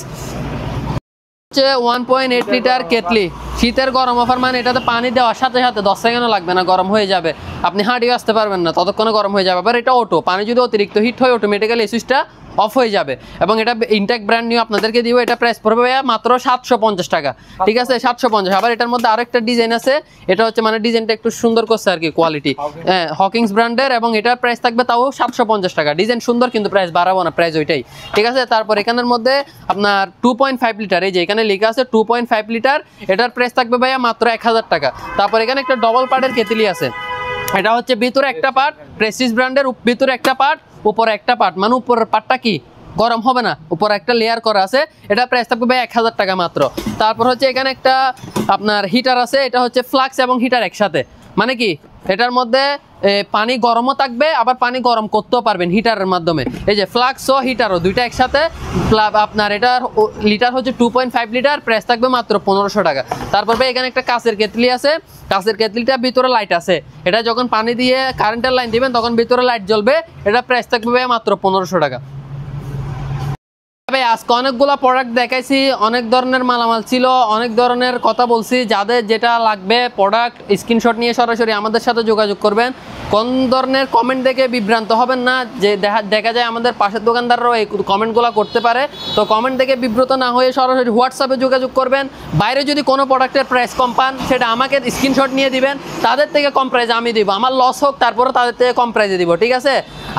1.8 লিটার কেটলি, শীতের গরম অফার, মানে এটাতে পানি দেওয়ার সাথে সাথে 10 সেকেন্ডও লাগবে না, গরম হয়ে যাবে, আপনি হাঁটিয়ে আসতে পারবেন না, ততক্ষণে গরম হয়ে যাবে। আবার এটা অটো, পানি যদি অতিরিক্ত হিট হয় অটোমেটিক্যালি এই সুইচটা অফ হয়ে যাবে, এবং এটা ইনটেক ব্র্যান্ড নিউ আপনাদেরকে দিব। এটা প্রাইস পড়বে ভাইয়া মাত্র 750 টাকা, ঠিক আছে, 750। আবার এটার মধ্যে আরেকটা ডিজাইন আছে, এটা হচ্ছে মানে ডিজাইনটা একটু সুন্দর করছে আর কি, কোয়ালিটি হ্যাঁ হকিংস ব্র্যান্ডের, এবং এটার প্রাইস থাকবে তাও 750 টাকা। ডিজাইন সুন্দর কিন্তু প্রাইস বাড়াবো না, প্রাইস ওইটাই, ঠিক আছে। তারপর এখানের মধ্যে আপনার 2.5 লিটার, এই যে এখানে লেখা আছে 2.5 লিটার, এটার প্রাইস থাকবে ভাইয়া মাত্র 1000 টাকা। তারপর এখানে একটা ডবল পার্টের কেতলি আছে, এটা হচ্ছে ভিতরে একটা পার্ট, প্রেস্টিজ ব্র্যান্ডের, ভিতরে একটা পার্ট, উপরে একটা পার্ট, মানে উপরের পার্টটা কি গরম হবে না, উপরে একটা লেয়ার করা আছে। এটা প্রাইস থাকবে ভাই 1000 টাকা মাত্র। তারপর হচ্ছে এখানে একটা আপনার হিটার আছে, এটা হচ্ছে ফ্লাক্স এবং হিটার একসাথে, মানে কি এটার মধ্যে পানি গরমও থাকবে, আবার পানি গরম করতেও পারবেন হিটারের মাধ্যমে। এই যে ফ্লাক্স ও হিটারও দুইটা একসাথে, আপনার এটার লিটার হচ্ছে 2.5 লিটার, প্রাইস থাকবে মাত্র 1500 টাকা। তারপর ভাই এখানে একটা কাঁচের কেতলি আছে, কাঁচের কেতলিটার ভিতরে লাইট আছে, এটা যখন পানি দিয়ে কারেন্টের লাইন দিবেন তখন ভিতরে লাইট জ্বলবে, এটা প্রাইস থাকবে ভাই মাত্র 1500 টাকা। আজকে অনেকগুলো প্রোডাক্ট দেখাইছি, অনেক ধরনের মালামাল ছিল, অনেক ধরনের কথা বলছি। যাদের যেটা লাগবে প্রোডাক্ট স্ক্রিনশট নিয়ে সরাসরি আমাদের সাথে যোগাযোগ করবেন। কোন ধরনের কমেন্ট দেখে বিভ্রান্ত হবেন না, যে দেখা যায় আমাদের পাশের দোকানদাররাও এই কমেন্টগুলো করতে পারে, তো কমেন্ট দেখে বিব্রত না হয়ে সরাসরি হোয়াটসঅ্যাপে যোগাযোগ করবেন। বাইরে যদি কোনো প্রোডাক্টের প্রাইস কম পান সেটা আমাকে স্ক্রিনশট নিয়ে দিবেন, তাদের থেকে কম প্রাইসে আমি দিব, আমার লস হোক তারপরে তাদের থেকে কম প্রাইসে দিব, ঠিক আছে।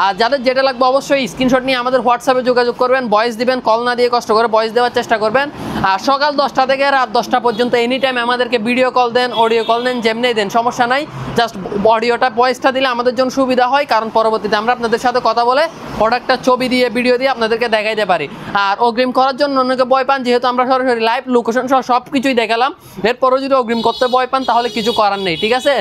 আর যাদের যেটা লাগবে অবশ্যই স্ক্রিনশট নিয়ে আমাদের হোয়াটসঅ্যাপে যোগাযোগ করবেন, ভয়েস দিবেন, কল না দিয়ে কষ্ট করে ভয়েস দেওয়ার চেষ্টা করবেন। আর সকাল 10টা থেকে রাত 10টা পর্যন্ত এনি টাইম আমাদেরকে ভিডিও কল দেন, অডিও কল দেন, যেমনি দেন সমস্যা নাই, জাস্ট অডিওটা ভয়েসটা দিলে আমাদের জন্য সুবিধা হয়, কারণ পরবর্তীতে আমরা আপনাদের সাথে কথা বলে প্রোডাক্টটা ছবি দিয়ে ভিডিও দিয়ে আপনাদেরকে দেখাইতে পারি। আর অগ্রিম করার জন্য অনেকে ভয় পান, যেহেতু আমরা সরাসরি লাইভ লোকেশন সহ সব কিছুই দেখালাম, এরপরও যদি অগ্রিম করতে ভয় পান তাহলে কিছু করার নেই, ঠিক আছে।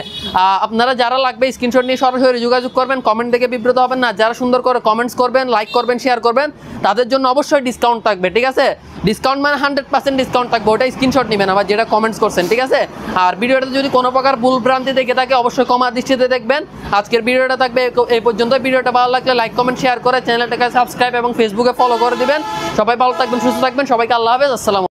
আপনারা যারা লাগবে স্ক্রিনশট নিয়ে সরাসরি যোগাযোগ করবেন, কমেন্ট দেখে বিব্রত হবেন না, যারা সুন্দর করে কমেন্টস করবেন, লাইক করবেন, শেয়ার করবেন, তাদের জন্য অবশ্যই ডিসকাউন্ট থাকবে, ঠিক আছে। ডিসকাউন্ট মানে 100% ডিসকাউন্ট থাকবে, ওটা স্ক্রিনশট নেবেন আবার যেটা কমেন্টস করছেন, ঠিক আছে। আর ভিডিওটাতে যদি কোনো প্রকার ভুল ভ্রান্তি দেখে থাকে অবশ্যই ক্ষমা দৃষ্টিতে দেখবেন। আজকের ভিডিওটা থাকবে এই পর্যন্ত। ভিডিওটা ভালো লাগলে লাইক কমেন্ট শেয়ার করে চ্যানেলটাকে সাবস্ক্রাইব এবং ফেসবুকে ফলো করে দিবেন। সবাই ভালো থাকবেন, সুস্থ থাকবেন, সবাইকে আল্লাহ হাফেজ, আসসালাম।